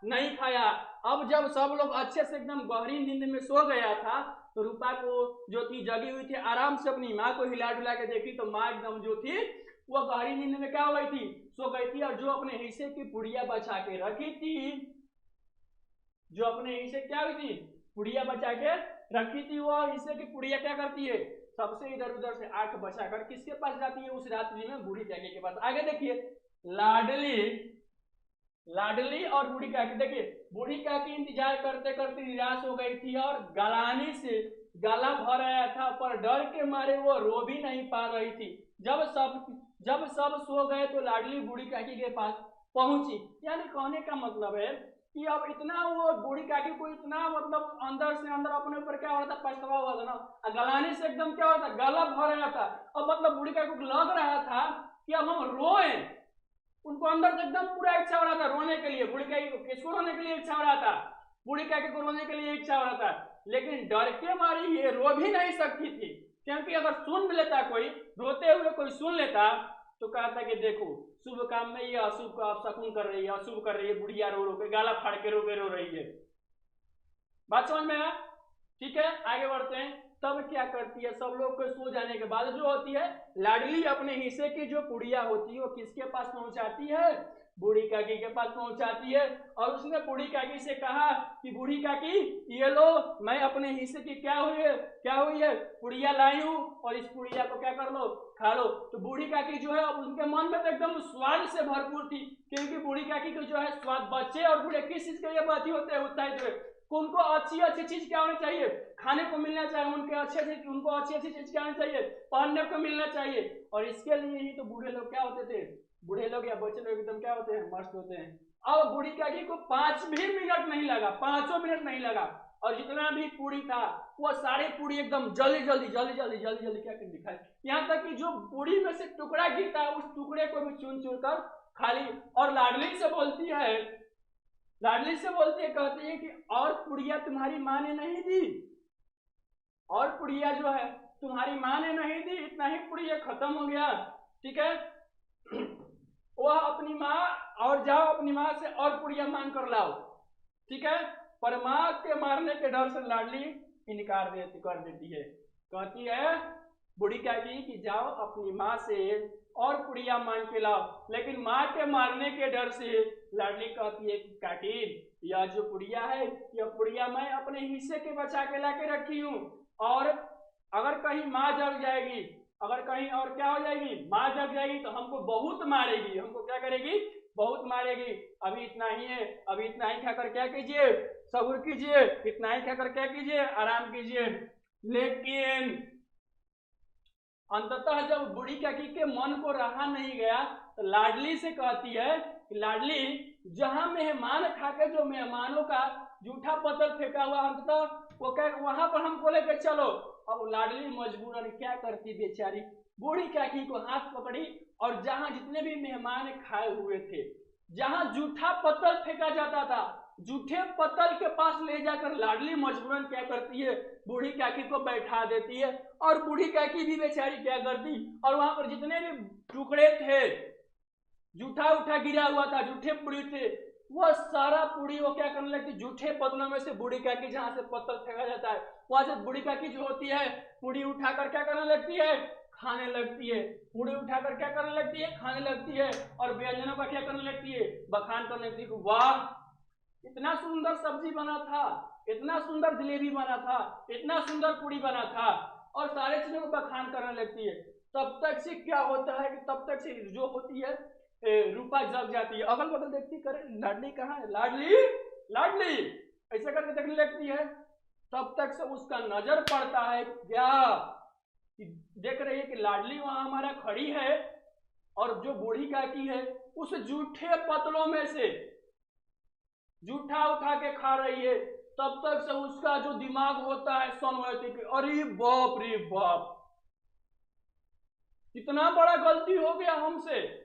Speaker 1: नहीं खाया। अब जब सब लोग अच्छे से एकदम गहरी नींद में सो गया था, तो रूपा को जो थी जगी हुई थी, आराम से अपनी माँ को हिला डुला के देखी, तो माँ एकदम जो थी वो गहरी नींद में क्या हो गई थी, सो गई थी। और जो अपने हिस्से की पुड़िया बचा के रखी थी, जो अपने हिस्से क्या हुई थी, पुड़िया बचा के रखी थी, वो हिस्से की पुड़िया क्या करती है, सबसे इधर उधर से आंख बचाकर किसके पास जाती है, उस रात्रि में बूढ़ी काकी के पास। आगे देखिए, लाडली लाडली और बूढ़ी काकी। देखिए, बूढ़ी काकी इंतजार करते करते निराश हो गई थी और गलानी से गला भर आया था, पर डर के मारे वो रो भी नहीं पा रही थी। जब सब सो गए तो लाडली बूढ़ी काकी के पास पहुंची। यानी कहने का मतलब है कि अब इतना वो बूढ़ी काकी को इतना मतलब अंदर से अंदर अपने ऊपर क्या हो रहा था, पछतावा हुआ था ना, गलानी से एकदम क्या हो रहा था, गला भर रहा था। अब मतलब बूढ़ी काकी को लग रहा था कि अब हम रोए, उनको अंदर से एकदम पूरा इच्छा हो रहा था रोने के लिए। बूढ़ी काकी को किसको रोने के लिए इच्छा हो रहा था, बूढ़ी काकी को रोने के लिए इच्छा हो रहा था, लेकिन डर के मारे ये रो भी नहीं सकती थी, क्योंकि अगर सुन लेता, कोई रोते हुए कोई सुन लेता तो कहता कि देखो शुभ काम में ये अशुभ को आप शकुन कर रही है, अशुभ कर रही है, बुढ़िया रो रो के गाला फाड़ के रो रही है। बात समझ में आया? ठीक है, आगे बढ़ते हैं। तब क्या करती है, सब लोग को सो जाने के बाद जो होती है, लाडली अपने हिस्से की जो पुड़िया होती है वो किसके पास पहुंचाती है, बूढ़ी काकी के पास पहुंचाती है। और उसने बूढ़ी काकी से कहा कि बूढ़ी काकी ये लो, मैं अपने हिस्से की क्या हुई है पुड़िया लाई हूं, और इस पुड़िया को क्या कर लो, खा लो। तो बूढ़ी काकी जो है, उनके मन में तो एकदम स्वाद से भरपूर थी, क्योंकि बूढ़ी काकी को जो है स्वाद, बच्चे और बूढ़े किस चीज के लिए बाती होते हैं, उत्साहित हुए, उनको अच्छी अच्छी चीज क्या होनी चाहिए, खाने को मिलना चाहिए, उनको अच्छी अच्छी चीज क्या होनी चाहिए, पहनने को मिलना चाहिए। और इसके लिए ही तो बूढ़े लोग क्या होते थे, बूढ़े लोग या बच्चे लोग एकदम क्या होते हैं, मस्त होते हैं। अब बूढ़ी काकी को 5 भी मिनट नहीं लगा, 5 मिनट नहीं लगा, और जितना भी पूरी था वो सारे पूरी एकदम जल्दी क्या कर दिखाए, यहाँ तक कि जो पूरी में से टुकड़ा गिरता है उस टुकड़े को भी चुन चुन कर खाली। और लाडली से बोलती है, कहती है कि और पुड़िया तुम्हारी माँ ने नहीं दी, और पुड़िया जो है तुम्हारी माँ ने नहीं दी, इतना ही पुड़िया खत्म हो गया। ठीक है, वह अपनी माँ, और जाओ अपनी माँ से और पुड़िया मांग कर लाओ। ठीक है, पर माँ के मारने के डर से लाडली इनकार कर देती है, कहती है बूढ़ी काकी कि जाओ अपनी माँ से और पुड़िया मांग के लाओ। लेकिन माँ के मारने के डर से लाडली कहती है कि काकी यह जो पुड़िया है, यह पुड़िया मैं अपने हिस्से के बचा के ला के रखी हूँ, और अगर कहीं माँ जग जाएगी, अगर कहीं और क्या हो जाएगी, माँ जग जाएगी तो हमको बहुत मारेगी, हमको क्या करेगी, बहुत मारेगी। अभी इतना ही है, अभी इतना ही खाकर क्या कीजिए, सब्र कीजिए, इतना ही खाकर क्या कीजिए, आराम कीजिए। लेकिन अंततः जब बूढ़ी काकी के मन को रहा नहीं गया तो लाडली से कहती है कि लाडली, जहां मेहमान खाके जो मेहमानों का जूठा पत्थर फेंका हुआ, अंततः वो क्या वहां पर हमको लेकर चलो। अब लाडली मजबूरन क्या करती बेचारी, बूढ़ी काकी को हाथ पकड़ी, और जहां जितने भी मेहमान खाए हुए थे, जहां जूठा पत्थर फेंका जाता था, जूठे पत्थर के पास ले जाकर लाडली मजबूरन क्या करती है, बूढ़ी काकी को बैठा देती है। और बूढ़ी काकी भी बेचारी क्या करती, और वहां पर जितने भी टुकड़े थे, जूठा उठा गिरा हुआ था, जूठे पूरी थे, वो सारा पूरी वो क्या करने लगती, जूठे पत्तलों में से बूढ़ी काकी जहां से पत्थर फेंका जाता है वहां से बूढ़ी काकी जो होती है पूरी उठाकर क्या करने लगती है, खाने लगती है। पूरी उठाकर क्या करने लगती है, खाने लगती है, और व्यंजनों का क्या करने लगती है, बखान करने लगती है। वाह, इतना सुंदर सब्जी बना था, इतना सुंदर जलेबी बना था, इतना सुंदर पूरी बना था, और सारे चीजों को बखान करने लगती है। तब तक से क्या होता है कि तब तक से जो होती है रूपा जग जाती है, अगल बगल देखती, करे लाडली कहाँ है, लाडली लाडली ऐसे करके देखने लगती है। तब तक से उसका नजर पड़ता है क्या, कि देख रही है कि लाडली वहां हमारा खड़ी है, और जो बूढ़ी काकी है उस जूठे पतलों में से जूठा उठा के खा रही है। तब तक से उसका जो दिमाग होता है सोनवती के, अरे बाप रे बाप, कितना बड़ा गलती हो गया हमसे,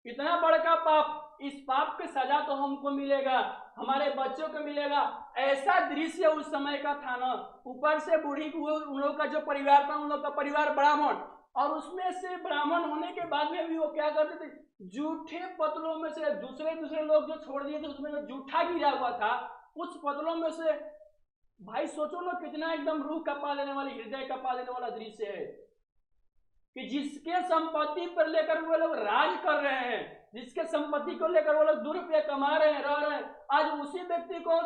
Speaker 1: इतना बड़का पाप, इस पाप की सजा तो हमको मिलेगा, हमारे बच्चों को मिलेगा। ऐसा दृश्य उस समय का था ना, ऊपर से बूढ़ी को उन लोग का जो परिवार था, उन लोग का परिवार ब्राह्मण, और उसमें से ब्राह्मण होने के बाद में भी वो क्या करते थे, जूठे पतलों में से दूसरे लोग जो छोड़ दिए थे उसमें जो जूठा गिरा हुआ था कुछ पतलों में से, भाई सोचो ना कितना एकदम रूह कपा लेने वाली, हृदय कपा लेने वाला दृश्य है। कि जिसके संपत्ति पर लेकर वो लोग राज कर रहे हैं, जिसके संपत्ति को लेकर वो लोग दुरुपयोग कमा रहे हैं, रह रहे हैं, आज उसी व्यक्ति को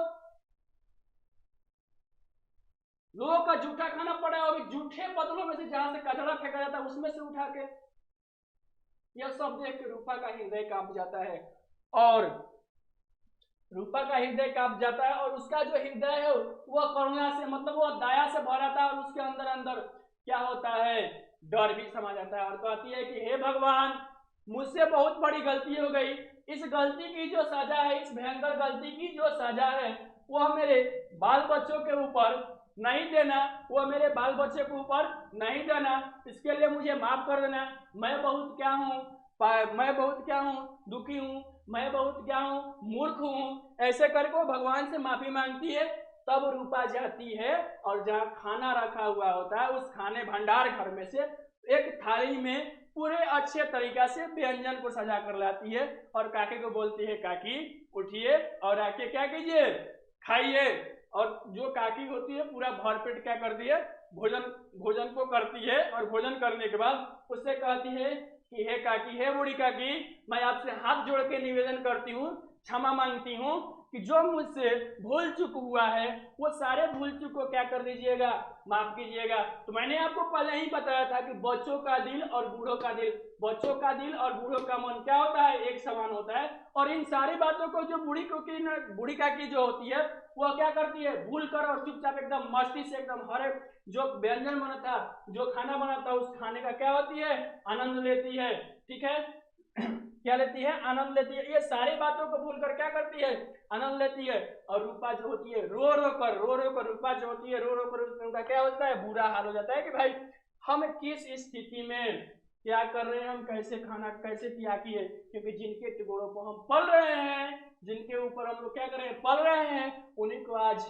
Speaker 1: लोगों का जूठा खाना पड़ा है। और जूठे बदलों में से जहां से कचरा फेंका जाता है उसमें से उठा के, यह सब देख के रूपा का हृदय कांप जाता है। और रूपा का हृदय कांप जाता है और उसका जो हृदय है वह करुणा से, मतलब वो दया से भरा था। और उसके अंदर अंदर क्या होता है, डर भी समा जाता है। और कहती है कि हे भगवान, मुझसे बहुत बड़ी गलती हो गई। इस गलती की जो सजा है, इस भयंकर गलती की जो सजा है, वह मेरे बाल बच्चों के ऊपर नहीं देना, वह मेरे बाल बच्चे के ऊपर नहीं देना। इसके लिए मुझे माफ कर देना। मैं बहुत क्या हूँ, दुखी हूँ, मैं बहुत क्या हूँ, मूर्ख हूँ। ऐसे करके वो भगवान से माफी मांगती है। तब रूपा जाती है और जहाँ खाना रखा हुआ होता है उस खाने भंडार घर में से एक थाली में पूरे अच्छे तरीका से व्यंजन को सजा कर लाती है और काके को बोलती है, काकी उठिए और आके क्या कीजिए, खाइए। और जो काकी होती है पूरा भरपेट क्या करती है, भोजन को करती है। और भोजन करने के बाद उससे कहती है कि हे काकी, हे बूढ़ी काकी, मैं आपसे हाथ जोड़ के निवेदन करती हूँ, क्षमा मांगती हूँ कि जो मुझसे भूल चूक हुआ है वो सारे भूल चूक को क्या कर दीजिएगा, माफ कीजिएगा। तो मैंने आपको पहले ही बताया था कि बच्चों का दिल और बूढ़ों का दिल, बच्चों का दिल और बूढ़ों का मन क्या होता है, एक समान होता है। और इन सारी बातों को जो बूढ़ी काकी जो होती है वह क्या करती है, भूल कर और चुपचाप एकदम मस्ती से एकदम हर एक जो व्यंजन बना था, जो खाना बना था, उस खाने का क्या होती है, आनंद लेती है। ठीक है, क्या लेती है, आनंद लेती है। ये सारी बातों को भूल कर क्या करती है, आनंद लेती है। और रूपा जो होती है रो रो कर रूपा जो होती है रो रो कर उनका क्या होता है, बुरा हाल हो जाता है कि भाई हम किस स्थिति में क्या कर रहे हैं, हम कैसे खाना कैसे त्याग किए। क्योंकि जिनके टिकोड़ों पर हम पल रहे हैं, जिनके ऊपर हम लोग क्या कर रहे हैं, पल रहे हैं, उन्हीं को आज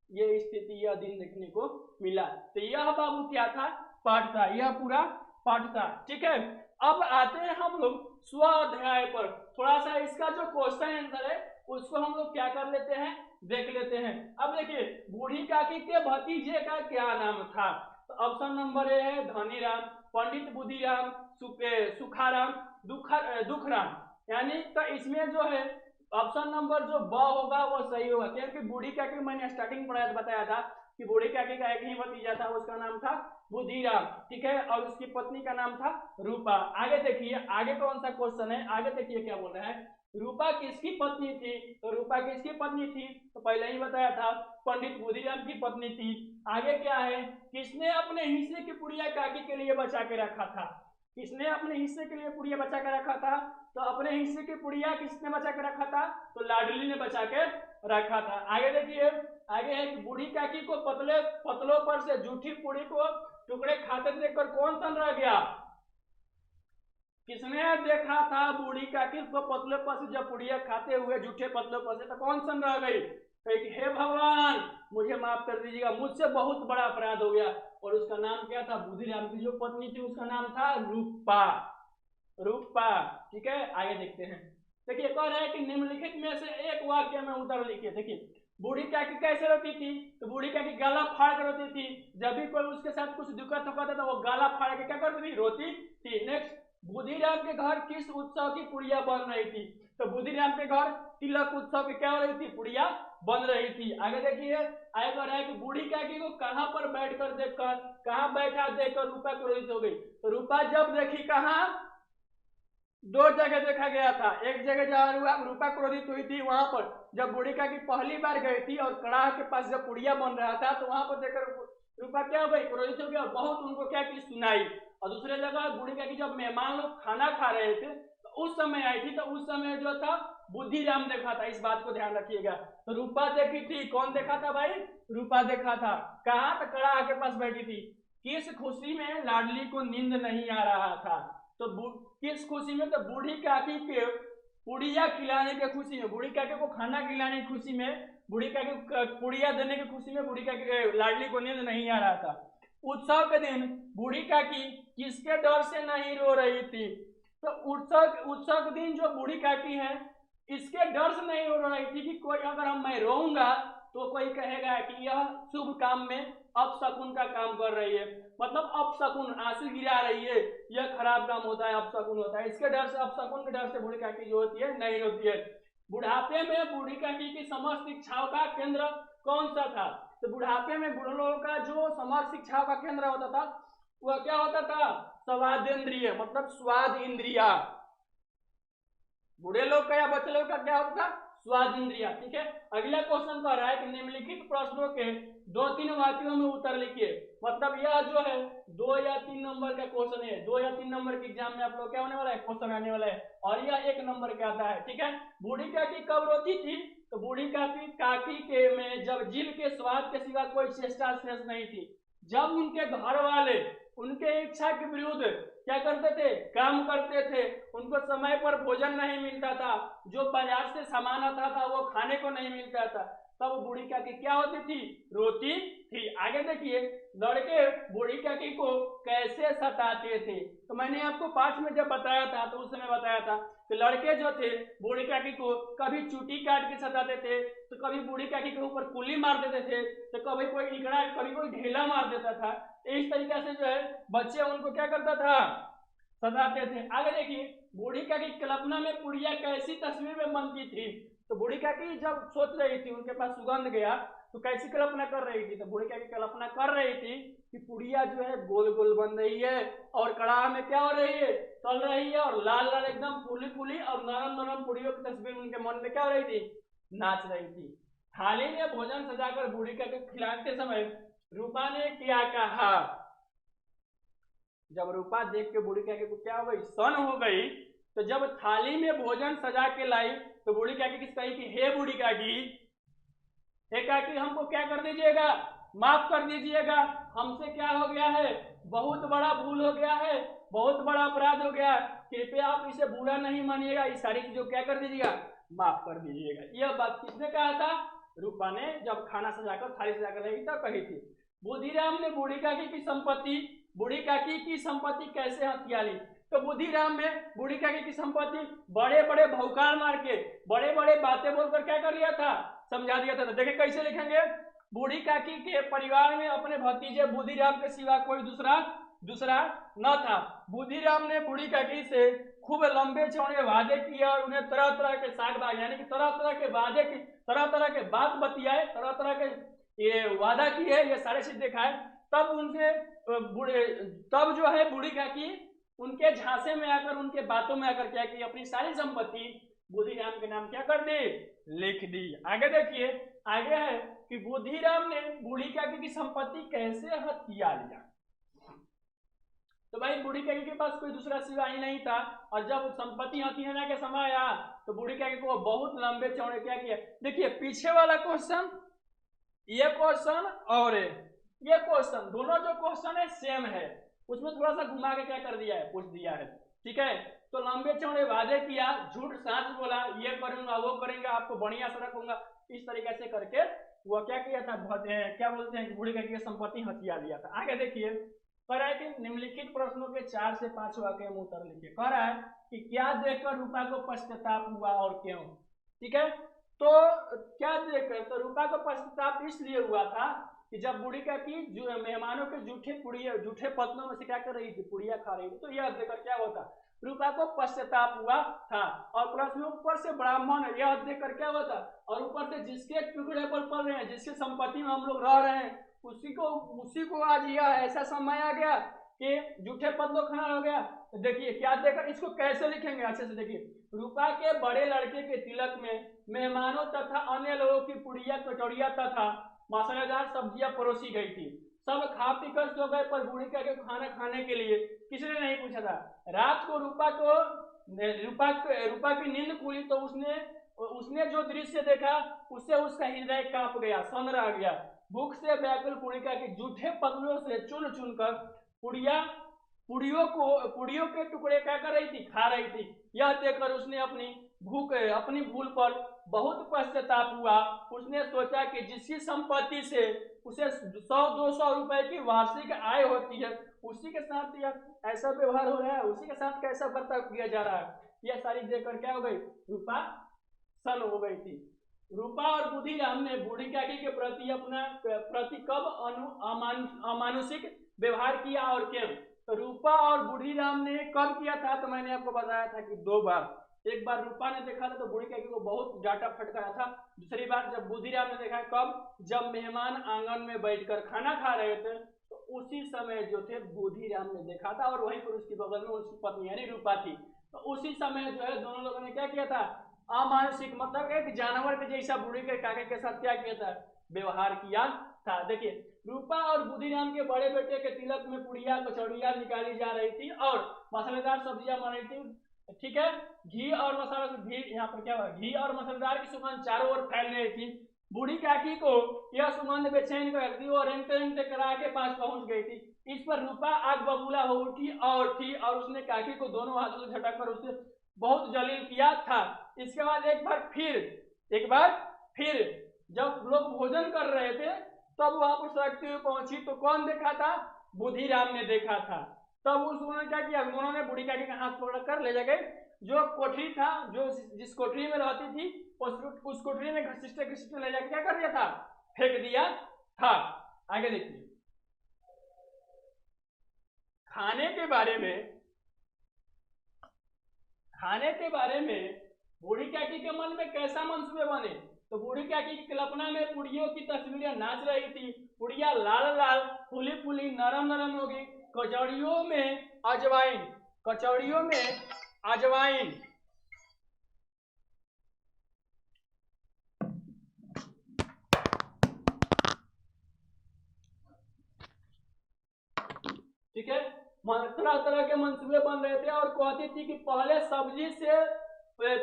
Speaker 1: ये स्थिति, यह दिन देखने को मिला। तो यह बाबू क्या था, पाठ था, यह पूरा पाठ था। ठीक है, अब आते हैं हम लोग स्व अध्याय पर। थोड़ा सा इसका जो क्वेश्चन आंसर है उसको हम लोग क्या कर लेते हैं, देख लेते हैं। अब देखिए, बूढ़ी काकी के भतीजे का क्या नाम था। तो ऑप्शन नंबर ए है धनीराम, पंडित बुद्धिराम, सुखाराम, दुखराम। यानी तो इसमें जो है ऑप्शन नंबर जो ब होगा वो सही होगा। क्योंकि बूढ़ी काकी मैंने स्टार्टिंग बताया था कि बूढ़ी काकी का एक ही भतीजा था, उसका नाम था बुद्धिराम। ठीक है, और उसकी पत्नी का नाम था रूपा। आगे देखिए, आगे कौन सा क्वेश्चन है, आगे देखिए क्या बोल रहा है। रूपा किसकी पत्नी थी, तो रूपा किसकी पत्नी थी, तो पहले ही बताया था, पंडित बुद्धिराम की पत्नी थी। आगे क्या है, किसने अपने हिस्से की पुड़िया काकी के लिए बचा के रखा था, किसने अपने हिस्से के लिए पुड़िया बचा के रखा था। तो अपने हिस्से की पुड़िया किसने बचा के रखा था, तो लाडली ने बचा के रखा था। आगे देखिए, आगे है कि बूढ़ी काकी को पतलों पर से जूठी पूड़ी को टुकड़े खाते देखकर कौन सन रह गया। किसने देखा था बूढ़ी काकी को पतलों पर से जब पुड़िया खाते हुए जूठे पतलों पर से, तो कौन सन रह गई। हे भगवान, मुझे माफ कर दीजिएगा, मुझसे बहुत बड़ा अपराध हो गया। और उसका नाम क्या था, बुद्धिराम की जो पत्नी थी उसका नाम था रूपा। रूपा। ठीक है, आगे देखते हैं। देखिए, कह रहा है कि निम्नलिखित में से एक वाक्य में उत्तर लिखिए। देखिए, बूढ़ी काकी कैसे रोती थी, तो बूढ़ी काकी गाला फाड़ कर रोती थी। जब भी कोई उसके साथ कुछ दिक्कत होता था तो वो गाला फाड़ के क्या करती थी, रोती थी। नेक्स्ट, बुद्धिराम के घर किस उत्सव की पुड़िया बन रही थी, तो बुद्धिराम के घर तिलक उत्सव की क्या हो रही थी, पुड़िया बन रही थी। आगे देखिए, आगे कह रहा है कि बूढ़ी काकी को कहां पर बैठकर देखकर, कहां बैठा देखकर रूपा क्रोधित हो गई। तो रूपा जब देखी कहां, दो जगह देखा गया था। एक जगह जहां रूपा क्रोधित हुई थी वहां पर जब बूढ़ी काकी पहली बार गई थी और कड़ाह के पास जब पुड़िया बन रहा था, तो वहां पर देखकर रूपा क्या हो गई, क्रोधित हो गई और बहुत उनको क्या की, सुनाई। और दूसरे जगह बूढ़ी काकी जब मेहमान लोग खाना खा रहे थे तो उस समय आई थी, तो उस समय जो था बुद्धिराम देखा था। इस बात को ध्यान रखिएगा। तो रूपा देखी थी, कौन देखा था भाई, रूपा देखा था। कहाँ, तो कड़ाह के पास बैठी थी। किस खुशी में लाडली को नींद नहीं आ रहा था, तो किस खुशी में, तो बूढ़ी काकी के पुड़िया खिलाने के खुशी में, बूढ़ी काकी को खाना खिलाने की खुशी में, बूढ़ी काकी को पुड़िया देने की खुशी में बूढ़ी काकी लाडली को नींद नहीं आ रहा था। उत्सव के दिन बूढ़ी काकी किसके डर से नहीं रो रही थी, तो उत्सव के दिन जो बूढ़ी काकी है इसके डर से नहीं रो रही थी कि कोई अगर मैं रोऊंगा तो कोई कहेगा कि यह शुभ काम में अपशकुन का काम कर रही है, मतलब अपशकुन, आंसू गिरा रही है, यह खराब काम होता है, अपशकुन होता है। इसके डर से, अपशकुन के डर से बूढ़ी काकी जो होती है नहीं होती है। बुढ़ापे में बूढ़ी काकी की समस्त इच्छाओं का केंद्र कौन सा था? तो बुढ़ापे में बूढ़े लोगों का जो समस्त इच्छाओं का केंद्र होता था वह क्या होता था? स्वादेंद्रिय, मतलब स्वाद इंद्रिया। बूढ़े लोग का या बच्चे लोग का क्या होता था? स्वाद इंद्रिया। ठीक है, अगला क्वेश्चन कह रहा है कि निम्नलिखित प्रश्नों के 2-3 वाक्यों में उत्तर लिखिए। मतलब यह जो है 2 या 3 नंबर का क्वेश्चन है, 2 या 3 नंबर के एग्जाम में आप लोग क्या होने वाला है, क्वेश्चन आने वाला है, और यह 1 नंबर का आता है। ठीक है, बूढ़ी काकी कब रोती थी? तो बूढ़ी काकी काकी के में जब जीभ के स्वाद के सिवा कोई चेष्टा शेष नहीं थी, जब उनके घर वाले उनके इच्छा के विरुद्ध क्या करते थे? काम करते थे, उनको समय पर भोजन नहीं मिलता था, जो बाजार से सामान आता था वो खाने को नहीं मिलता था, तब बूढ़ी काकी क्या होती थी? रोती थी। आगे देखिए, लड़के बूढ़ी काकी को कैसे सताते थे। तो मैंने आपको पाठ में जब बताया था तो उस समय बताया था कि लड़के जो थे बूढ़ी काकी को कभी चूटी काट के सताते थे, तो कभी बूढ़ी काकी के ऊपर कुल्ली मार देते थे, तो कभी कोई इकड़ा, कभी कोई ढेला मार देता था। इस तरीके से जो है बच्चे उनको क्या करता था? सताते थे। आगे देखिए, बूढ़ी काकी कल्पना में पुड़िया कैसी तस्वीर में बनती थी? तो बूढ़ी काकी जब सोच रही थी, उनके पास सुगंध गया, तो कैसी कल्पना कर रही थी? तो बूढ़ी काकी कल्पना कर रही थी कि पुड़िया जो है गोल गोल बन रही है और कड़ाह में क्या हो रही है? तल रही है, और लाल लाल एकदम फूली फूली और नरम नरम पुड़ियों की तस्वीर उनके मन में क्या हो रही थी? नाच रही थी। थाली में भोजन सजाकर बूढ़ी काकी खिलाते समय रूपा ने क्या कहा? जब रूपा देख के बूढ़ी काकी को क्या हो गई? सन हो गई। तो जब थाली में भोजन सजा के लाई तो बूढ़ी काकी किस कही कि हे बूढ़ी काकी, हे काकी हमको क्या कर दीजिएगा? माफ कर दीजिएगा, हमसे क्या हो गया है? बहुत बड़ा भूल हो गया है, बहुत बड़ा अपराध हो गया, कृपया आप इसे बुरा नहीं मानिएगा, इस सारी चीजों क्या कर दीजिएगा? माफ कर दीजिएगा। यह बात किसने कहा था? रूपा ने, जब खाना सजाकर थाली सजाकर रही तब कही थी। बुद्धिराम ने बूढ़ी काकी की संपत्ति, बूढ़ी काकी की संपत्ति कैसे हथिया ली? तो बुद्धिराम में बूढ़ी काकी की संपत्ति बड़े बड़े भौकाल मार के, बड़े बड़े बातें बोलकर क्या कर लिया था? समझा दिया था। देखिए कैसे लिखेंगे, बूढ़ी काकी के परिवार में अपने भतीजे बुद्धिराम के सिवा कोई दूसरा न था। बुद्धिराम ने बूढ़ी काकी से खूब लंबे चौड़े वादे किए और उन्हें तरह तरह के साग बाग, यानी कि तरह तरह के वादे की, तरह तरह के बात बतियाए, तरह तरह के ये वादा किए, ये सारे चीज दिखाए। तब उनसे तब जो है बूढ़ी काकी उनके झांसे में आकर, उनके बातों में आकर क्या की? अपनी सारी संपत्ति बुद्धिराम के नाम क्या कर दी? लिख दी। आगे देखिए, आगे है कि बुद्धिराम ने बूढ़ी काकी की संपत्ति कैसे हथिया लिया। तो भाई बूढ़ी काकी के पास कोई दूसरा सिवा ही नहीं था, और जब संपत्ति हथियाने का समय आया तो बूढ़ी काकी को बहुत लंबे चौड़े क्या किया? देखिए पीछे वाला क्वेश्चन, ये क्वेश्चन और ये क्वेश्चन, दोनों जो क्वेश्चन है सेम है, उसमें थोड़ा सा घुमा के क्या कर दिया है? पूछ दिया है। ठीक है, तो लंबे चौड़े वादे किया, झूठ साच बोला, ये करूंगा वो करेंगे, आपको बढ़िया से रखूंगा, इस तरीके से करके वो क्या किया था? क्या बोलते हैं कि बूढ़ी काकी की संपत्ति हथिया लिया था। आगे देखिए, कह रहा है कि निम्नलिखित प्रश्नों के 4 से 5 वाक्य में उत्तर लिखिए। कह रहा है कि क्या देखकर रूपा को पश्चाताप हुआ और क्यों? ठीक है, तो क्या देखकर? तो रूपा को पश्चाताप इसलिए हुआ था कि जब बूढ़ी काकी मेहमानों के जूठे पत्तों में से क्या कर रही थी? पुड़िया खा रही थी, तो यह देखकर क्या होता? रूपा को पश्चाताप हुआ था। और प्लस में ऊपर से ब्राह्मण यह देखकर क्या होता? और ऊपर से जिसके टुकड़े पर पल रहे हैं, जिसकी संपत्ति में हम लोग रह रहे हैं, उसी को आज यह ऐसा समय आ गया कि जूठे पत्तों खाना हो गया। तो देखिए क्या देखकर, इसको कैसे लिखेंगे अच्छे से देखिए, रूपा के बड़े लड़के के तिलक में मेहमानों तथा अन्य लोगों की पुड़िया, कचौड़िया तथा मसालेदार सब्जियां परोसी गई थी। सब खा पीकर सो गए, पर बूढ़ी काकी को खाना खाने के लिए किसी ने नहीं पूछा था। रात को रूपा की नींद खुली तो उसने जो दृश्य देखा उससे उसका हृदय कांप गया, सन रह गया। भूख से व्याकुल बूढ़ी काकी जूठे पगलों से चुन चुन कर पुड़ियों के टुकड़े क्या कर रही थी? खा रही थी। यह देखकर उसने अपनी भूल पर बहुत पश्चाताप हुआ। उसने सोचा कि जिसकी संपत्ति से उसे 100-200 रुपए की वार्षिक आय होती है, उसी के साथ यह ऐसा व्यवहार हो रहा है, उसी के साथ कैसा बर्ताव किया जा रहा है। यह सारी देखकर क्या हो गई? रूपा सन हो गई थी। रूपा और बुधिराम ने बूढ़ी काकी के प्रति कब अमानुषिक व्यवहार किया और क्यों? तो रूपा और बुधिराम ने कब किया था? तो मैंने आपको बताया था कि 2 बार। एक बार रूपा ने देखा था तो बूढ़ी काकी को बहुत डांटा फटकारा था। दूसरी बार जब बुधिराम ने देखा, कब? जब मेहमान आंगन में बैठकर खाना खा रहे थे तो उसी समय जो थे बुधिराम ने देखा था, और वहीं पर उसके बगल में उसकी पत्नी यानी रूपा थी। तो उसी समय जो है दोनों लोगों ने क्या किया था? अमानुषिक मतलब एक जानवर के जैसा बूढ़ी के काके के साथ क्या किया था? व्यवहार किया था। देखिए, रूपा और बुधिराम के बड़े बेटे के तिलक में पुड़िया कचौड़िया निकाली जा रही थी और मसालेदार सब्जियां बन रही थी। ठीक है, घी और मसाला, घी यहाँ पर क्या हुआ? घी और मसालेदार की सुगंध चारों ओर फैल रही थी। बूढ़ी काकी को यह सुगंध बेचैन कर दी और रेंगते रेंगते करा के पास पहुंच गई थी। इस पर रूपा आग बबूला हो उठी और उसने काकी को दोनों हाथों से झटक कर उसे बहुत जलील किया था। इसके बाद एक बार फिर जब लोग भोजन कर रहे थे तब वहां पर सड़कती हुई पहुंची तो कौन देखा था? बुधिराम ने देखा था। तब उन्होंने क्या किया? उन्होंने बूढ़ी काकी का हाथ पकड़ कर ले जाके जो कोठरी था, जो जिस कोठरी में रहती थी, उस कोठरी में घसीटते घसीटते ले जाके क्या कर दिया था? फेंक दिया था। आगे देखिए, खाने के बारे में बूढ़ी काकी के मन में कैसा मंसूबे बने? तो बूढ़ी काकी की कल्पना में पुड़ियों की तस्वीरें नाच रही थी। पुड़िया लाल लाल, फूली फूली, नरम नरम होगी। कचौड़ियों में अजवाइन ठीक है, तरह तरह के मंसूबे बन रहे थे और कहती थी कि पहले सब्जी से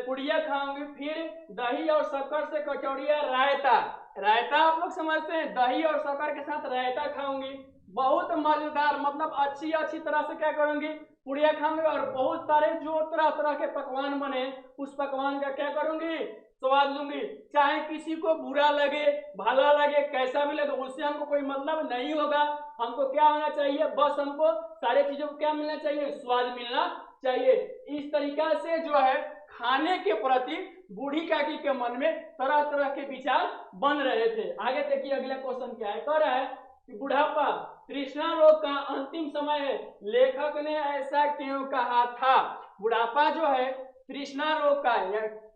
Speaker 1: पुड़िया खाऊंगी, फिर दही और शक्कर से कचौड़िया, रायता आप लोग समझते हैं, दही और शक्कर के साथ रायता खाऊंगी, बहुत मजेदार, मतलब अच्छी तरह से क्या करूंगी? पुड़िया खाऊंगी और बहुत सारे जो तरह तरह के पकवान बने उस पकवान का क्या करूंगी? स्वाद लूंगी। चाहे किसी को बुरा लगे, भला लगे, कैसा भी लगे, उससे हमको कोई मतलब नहीं होगा। हमको क्या होना चाहिए? बस हमको सारी चीजों को क्या मिलना चाहिए? स्वाद मिलना चाहिए। इस तरीका से जो है खाने के प्रति बूढ़ी काकी के मन में तरह तरह के विचार बन रहे थे। आगे देखिए अगला क्वेश्चन क्या है, कह रहा है कि बुढ़ापा तृष्णा रोग का अंतिम समय है, लेखक ने ऐसा क्यों कहा था? बुढ़ापा जो है तृष्णा रोग का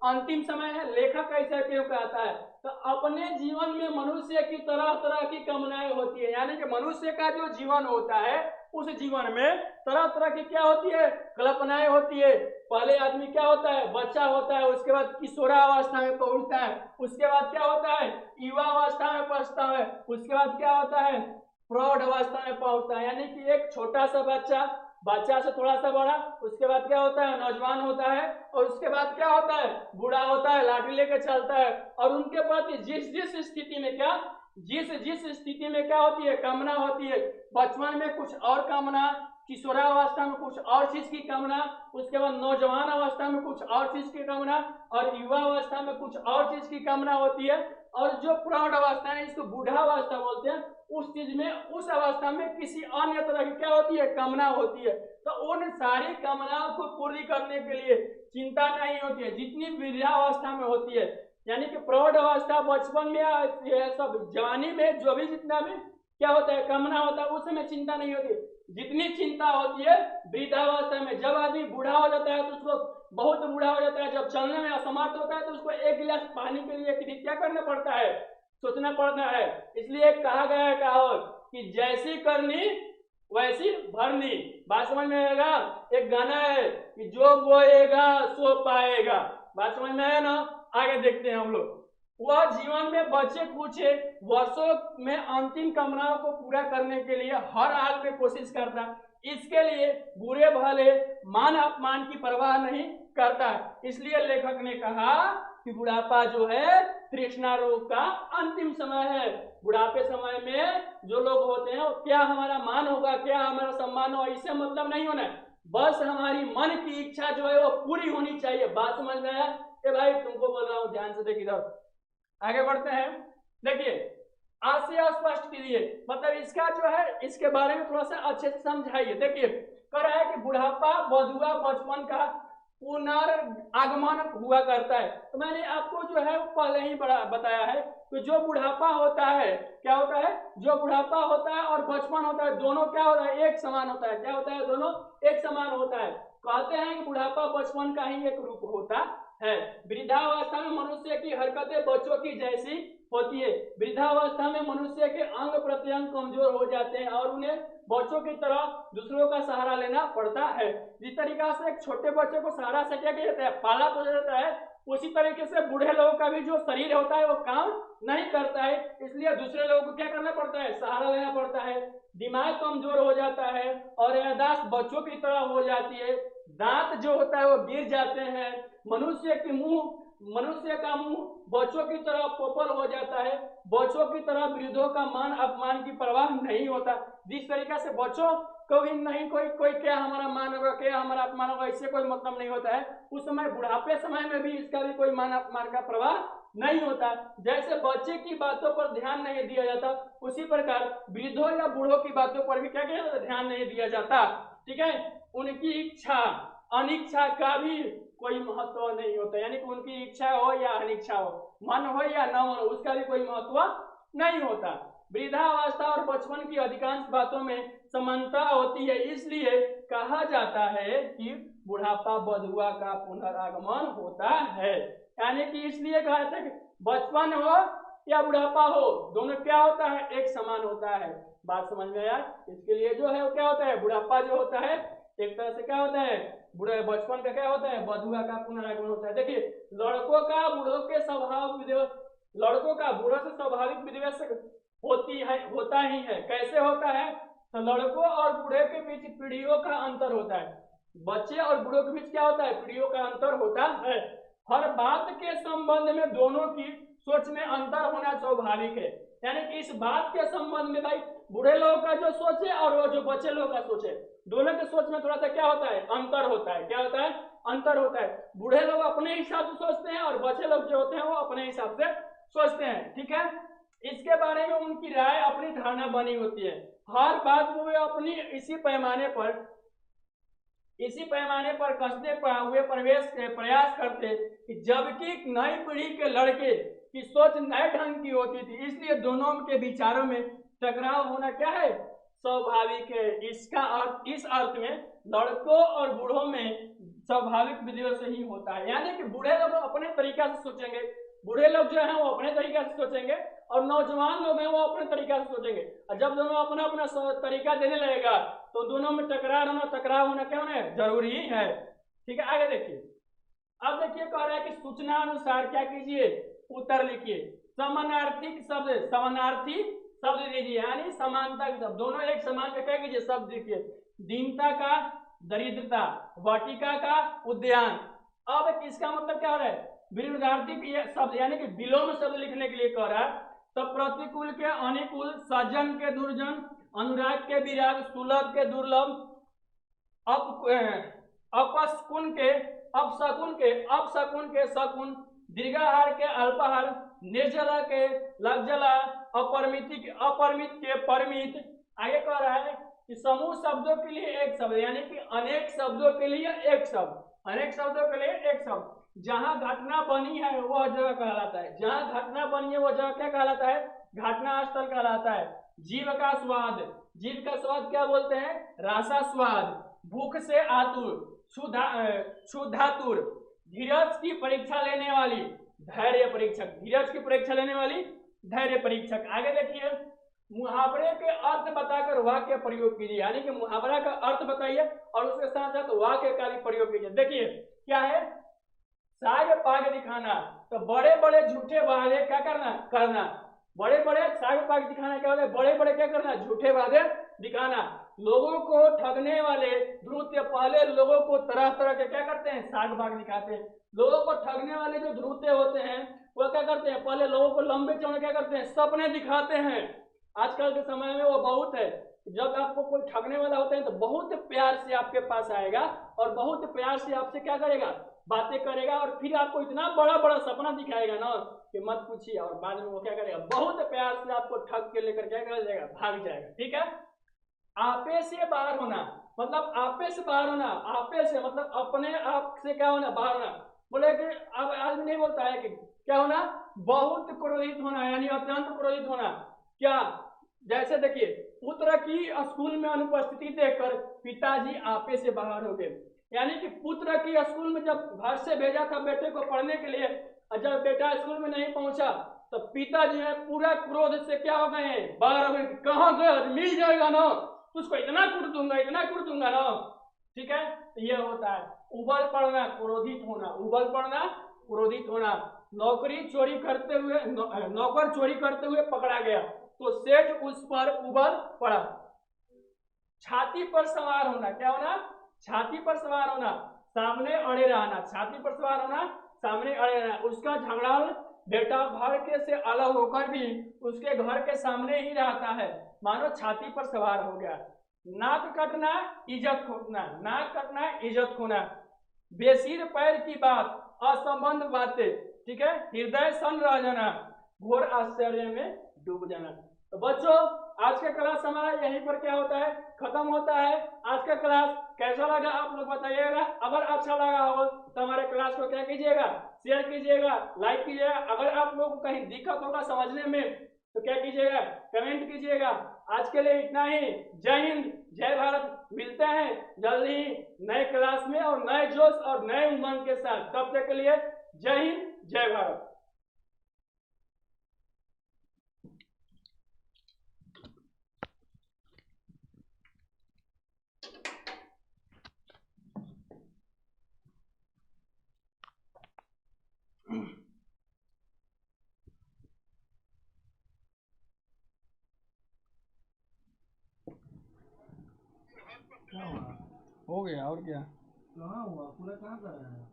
Speaker 1: अंतिम समय है, लेखक ऐसा क्यों कहता है? तो अपने जीवन में मनुष्य की तरह तरह की कामनाएं होती है, यानी कि मनुष्य का जो जीवन होता है उस जीवन में तरह तरह की क्या होती है? कल्पनाएं होती है। पहले आदमी क्या होता है? बच्चा होता है, उसके बाद किशोरावस्था में पहुंचता है, उसके बाद क्या होता है? युवावस्था में पहुंचता है, उसके बाद क्या होता है? प्रौढ़ अवस्था में पहुंचता है, यानी कि एक छोटा सा बच्चा से थोड़ा सा बड़ा, उसके बाद क्या होता है? नौजवान होता है, और उसके बाद क्या होता है? बूढ़ा होता है, लाठी लेकर चलता है। और उनके प्रति जिस स्थिति में क्या होती है? कामना होती है। बचपन में कुछ और कामना, किशोरावस्था में कुछ और चीज की कामना, उसके बाद नौजवान अवस्था में कुछ और चीज की कामना, और युवा अवस्था में कुछ और चीज की कामना होती है। और जो प्रौढ़ अवस्था है, इसको बूढ़ावस्था बोलते हैं, उस चीज में, उस अवस्था में किसी अन्य तरह की क्या होती है? कामना होती है। तो उन सारी कामनाओं को पूरी करने के लिए चिंता नहीं होती है जितनी वृद्धावस्था में होती है, यानी कि प्रौढ़ अवस्था, बचपन में, सब जवानी में जो भी जितना भी क्या होता है? कामना होता है, उस समय चिंता नहीं होती। जितनी चिंता होती है वृद्धावस्था में। जब आदमी बूढ़ा हो जाता है तो उसको बहुत बूढ़ा हो जाता है, जब चलने में असमर्थ होता है तो उसको एक गिलास पानी के लिए क्या करना पड़ता है? सोचना पड़ता है। इसलिए कहा गया है कहावत कि जैसी करनी वैसी भरनी। बात समझ में आएगा? एक गाना है कि जो बोएगा सो पाएगा। बात समझ में आया ना? आगे देखते हैं हम लोग। वह जीवन में बचे कुछ वर्षों में अंतिम कामनाओं को पूरा करने के लिए हर हाल में कोशिश करता, इसके लिए बुरे भले, मान अपमान की परवाह नहीं करता। इसलिए लेखक ने कहा कि बुढ़ापा जो है तृष्णा रोग का अंतिम समय है। बुढ़ापे समय में जो लोग होते हैं, क्या हमारा मान होगा, क्या हमारा सम्मान होगा, इससे मतलब नहीं होना है। बस हमारी मन की इच्छा जो है वो पूरी होनी चाहिए। बात समझ में आया? भाई तुमको बोल रहा हूं, ध्यान से देख इधर। आगे बढ़ते हैं। देखिए, आज से स्पष्ट कीजिए, मतलब इसका जो है इसके बारे में थोड़ा सा अच्छे से समझाइए। देखिए, कह रहा है कि बुढ़ापा बधुआ बचपन का पुनरागमन हुआ करता है। तो मैंने आपको जो है वो पहले ही बताया है कि जो बुढ़ापा होता है, क्या होता है, जो बुढ़ापा होता है और बचपन होता है, दोनों क्या होता है, एक समान होता है। क्या होता है, दोनों एक समान होता है। कहते हैं कि बुढ़ापा बचपन का ही एक रूप होता है। वृद्धावस्था में मनुष्य की हरकतें बच्चों की जैसी होती है। वृद्धावस्था में मनुष्य के अंग प्रत्यंग कमजोर हो जाते हैं और उन्हें बच्चों की तरह दूसरों का सहारा लेना पड़ता है। जिस तरीका से एक छोटे बच्चे को सहारा से क्या किया जाता है, पाला पोसा जाता है, उसी तरीके से बूढ़े लोगों का भी जो शरीर होता है वो काम नहीं करता है, इसलिए दूसरे लोगों को क्या करना पड़ता है, सहारा लेना पड़ता है। दिमाग कमजोर हो जाता है और याददाश्त बच्चों की तरह हो जाती है। दांत जो होता है वो गिर जाते हैं। मनुष्य का मुंह बच्चों की तरह पोपल हो जाता है। बच्चों की तरह वृद्धों का मान अपमान की परवाह नहीं होता। जिस तरीका से बच्चों को भी नहीं कोई क्या हमारा मान होगा, क्या हमारा अपमान होगा, इससे कोई मतलब नहीं होता है। उस समय बुढ़ापे समय में भी इसका भी कोई मान अपमान का प्रवाह नहीं होता। जैसे बच्चे की बातों पर ध्यान नहीं दिया जाता, उसी प्रकार वृद्धों या बूढ़ों की बातों पर भी क्या किया, ध्यान नहीं दिया जाता। ठीक है, उनकी इच्छा अनिच्छा का भी कोई महत्व नहीं होता, यानी कि उनकी इच्छा हो या अनिच्छा हो, मन हो या न हो, उसका भी कोई महत्व नहीं होता। वृद्धावस्था और बचपन की अधिकांश बातों में समानता होती है, इसलिए कहा जाता है कि बुढ़ापा बधुआ का पुनरागमन होता है। यानी कि इसलिए कहा जाता है कि बचपन हो या बुढ़ापा हो, दोनों क्या होता है, एक समान होता है। बात समझ में आया? इसके लिए जो है वो क्या होता है, बुढ़ापा जो होता है एक तरह से क्या होता है, बुढ़े बचपन का क्या होता है, बधुआ का पुनरागमन होता है। देखिए, लड़कों का बूढ़ों के स्वभाव विद्वेष, लड़कों का बूढ़ों से स्वाभाविक विद्वेष होता ही है। कैसे होता है, तो लड़कों और बूढ़े के बीच पीढ़ियों का अंतर होता है। बच्चे और बूढ़ों के बीच क्या होता है, पीढ़ियों का अंतर होता है। हर बात के संबंध में दोनों की सोच में अंतर होना स्वाभाविक है। यानी कि इस बात के संबंध में भाई बूढ़े लोगों का जो सोच है और वो जो बच्चे लोगों का सोच है, दोनों के सोच में थोड़ा सा क्या होता है, अंतर होता है। क्या होता है, अंतर होता है। बूढ़े लोग अपने हिसाब से सोचते हैं और बच्चे लोग जो होते हैं वो अपने हिसाब से सोचते हैं। ठीक है, इसके बारे में उनकी राय, अपनी धारणा बनी होती है। हर बात को वे अपनी इसी पैमाने पर कसने हुए प्रयास करते कि जबकि नई पीढ़ी के लड़के की सोच नए ढंग की होती थी, इसलिए दोनों के विचारों में टकराव होना क्या है, स्वाभाविक है। इसका अर्थ, इस अर्थ में लड़कों और बूढ़ों में स्वाभाविक विद्वेष ही होता है। यानी कि बूढ़े लोग अपने तरीका से सोचेंगे, बूढ़े लोग जो है वो अपने तरीका से सोचेंगे और नौजवान लोग हैं वो अपने तरीका से सोचेंगे। और जब दोनों अपना अपना तरीका देने लगेगा तो दोनों में टकराव होना क्या होना है, जरूरी है। ठीक है, आगे देखिए। अब देखिए कह रहा है कि सूचना अनुसार क्या कीजिए, उत्तर लिखिए। समानार्थी शब्द दीजिए, यानी समानता के शब्द, दोनों एक समान का क्या कीजिए, शब्द लिखिए। दीनता का दरिद्रता, वाटिका का उद्यान। अब इसका मतलब क्या हो रहा है, विरुद्धार्थी शब्द यानी कि विलोम शब्द लिखने के लिए कह रहा है। तो प्रतिकूल के अनुकूल, सज्जन के दुर्जन, अनुराग के विराग, सुलभ के दुर्लभ, अपशकुन के शकुन, दीर्घाहार के अल्पाहार, निर्जला के लगजला, अपरिमित के परिमित। आगे कह रहा है कि समूह शब्दों के लिए एक शब्द, यानी कि अनेक शब्दों के लिए एक शब्द, अनेक शब्दों के लिए एक शब्द। जहां घटना बनी है वह जगह कहलाता है, जहां घटना बनी है वह जगह क्या कहलाता है, घटना स्थल कहलाता है। जीव का स्वाद, जीव का स्वाद क्या बोलते हैं, रासा स्वाद। भूख से आतुर, क्षुधातुर। धीरज की परीक्षा लेने वाली, धैर्य परीक्षक, धीरज की परीक्षा लेने वाली, धैर्य परीक्षक। आगे देखिए, मुहावरे के अर्थ बताकर वाक्य प्रयोग कीजिए, यानी कि मुहावरा का अर्थ बताइए और उसके साथ साथ वाक्य का भी प्रयोग कीजिए। देखिए क्या है, साग पाग दिखाना, तो बड़े बड़े झूठे वादे क्या करना, बड़े बड़े साग पाग दिखाना क्या होता है, बड़े बड़े क्या करना, झूठे वादे दिखाना। लोगों को ठगने वाले धूर्त, पहले लोगों को तरह तरह के क्या करते हैं, साग पाग दिखाते हैं। लोगों को ठगने वाले जो धूर्त होते हैं वो क्या करते हैं, पहले लोगों को लंबे चौड़े क्या करते हैं, सपने दिखाते हैं। आजकल के समय में वो बहुत है, जब आपको कोई ठगने वाला होता है तो बहुत प्यार से आपके पास आएगा और बहुत प्यार से आपसे क्या करेगा, बातें करेगा और फिर आपको इतना बड़ा बड़ा सपना दिखाएगा ना कि मत पूछिए, और बाद में वो क्या करेगा, बहुत प्यार से आपको ठग के लेकर क्या कर जाएगा, भाग जाएगा। ठीक है,
Speaker 2: आपे से बाहर होना, मतलब आपे से बाहर होना, आपे से मतलब अपने आप से क्या होना, बाहर होना। बोले कि अब आदमी नहीं बोलता है कि क्या होना, बहुत क्रोधित होना, यानी अत्यंत क्रोधित होना। क्या, जैसे देखिए, पुत्र की स्कूल में अनुपस्थिति देखकर पिताजी आपे से बाहर हो गए। यानी कि पुत्र की स्कूल में जब घर से भेजा था बेटे को पढ़ने के लिए, और जब बेटा स्कूल में नहीं पहुंचा तो पिता जो है पूरा क्रोध से क्या हो गए हैं, बाहर हो गए। कहाँ गए, मिल जाएगा ना, उसको इतना कूट दूंगा, इतना कूट दूंगा ना। ठीक है, ये होता है उबल पड़ना, क्रोधित होना, उबल पड़ना, क्रोधित होना। नौकरी चोरी करते हुए नौकर चोरी करते हुए पकड़ा गया तो सेठ उस पर उबल पड़ा। छाती पर सवार होना, क्या होना, छाती पर सवार होना, सामने अड़े रहना, छाती पर सवार होना, सामने अड़े रहना। उसका झगड़ाल बेटा घर के से अलग होकर भी उसके घर के सामने ही रहता है, मानो छाती पर सवार हो गया। नाक कटना, इज्जत खोना, नाक कटना, इज्जत खोना। बेसिर पैर की बात, असंबंध बातें, ठीक है, हृदय सन रह जाना, घोर आश्चर्य में डूब जाना। तो बच्चों, आज का क्लास हमारा यहीं पर क्या होता है, खत्म होता है। आज का क्लास कैसा लगा आप लोग बताइएगा। अगर अच्छा लगा हो तो हमारे क्लास को क्या कीजिएगा, शेयर कीजिएगा, लाइक कीजिएगा। अगर आप लोग को कहीं दिक्कत होगा समझने में तो क्या कीजिएगा, कमेंट कीजिएगा। आज के लिए इतना ही। जय हिंद, जय भारत। मिलते हैं जल्दी ही नए क्लास में और नए जोश और नए उमंग के साथ। तब तक के लिए जय हिंद, जय भारत।
Speaker 1: क्या हुआ, हो गया और क्या।
Speaker 2: कहाँ हुआ, पूरा कहाँ कर रहा है।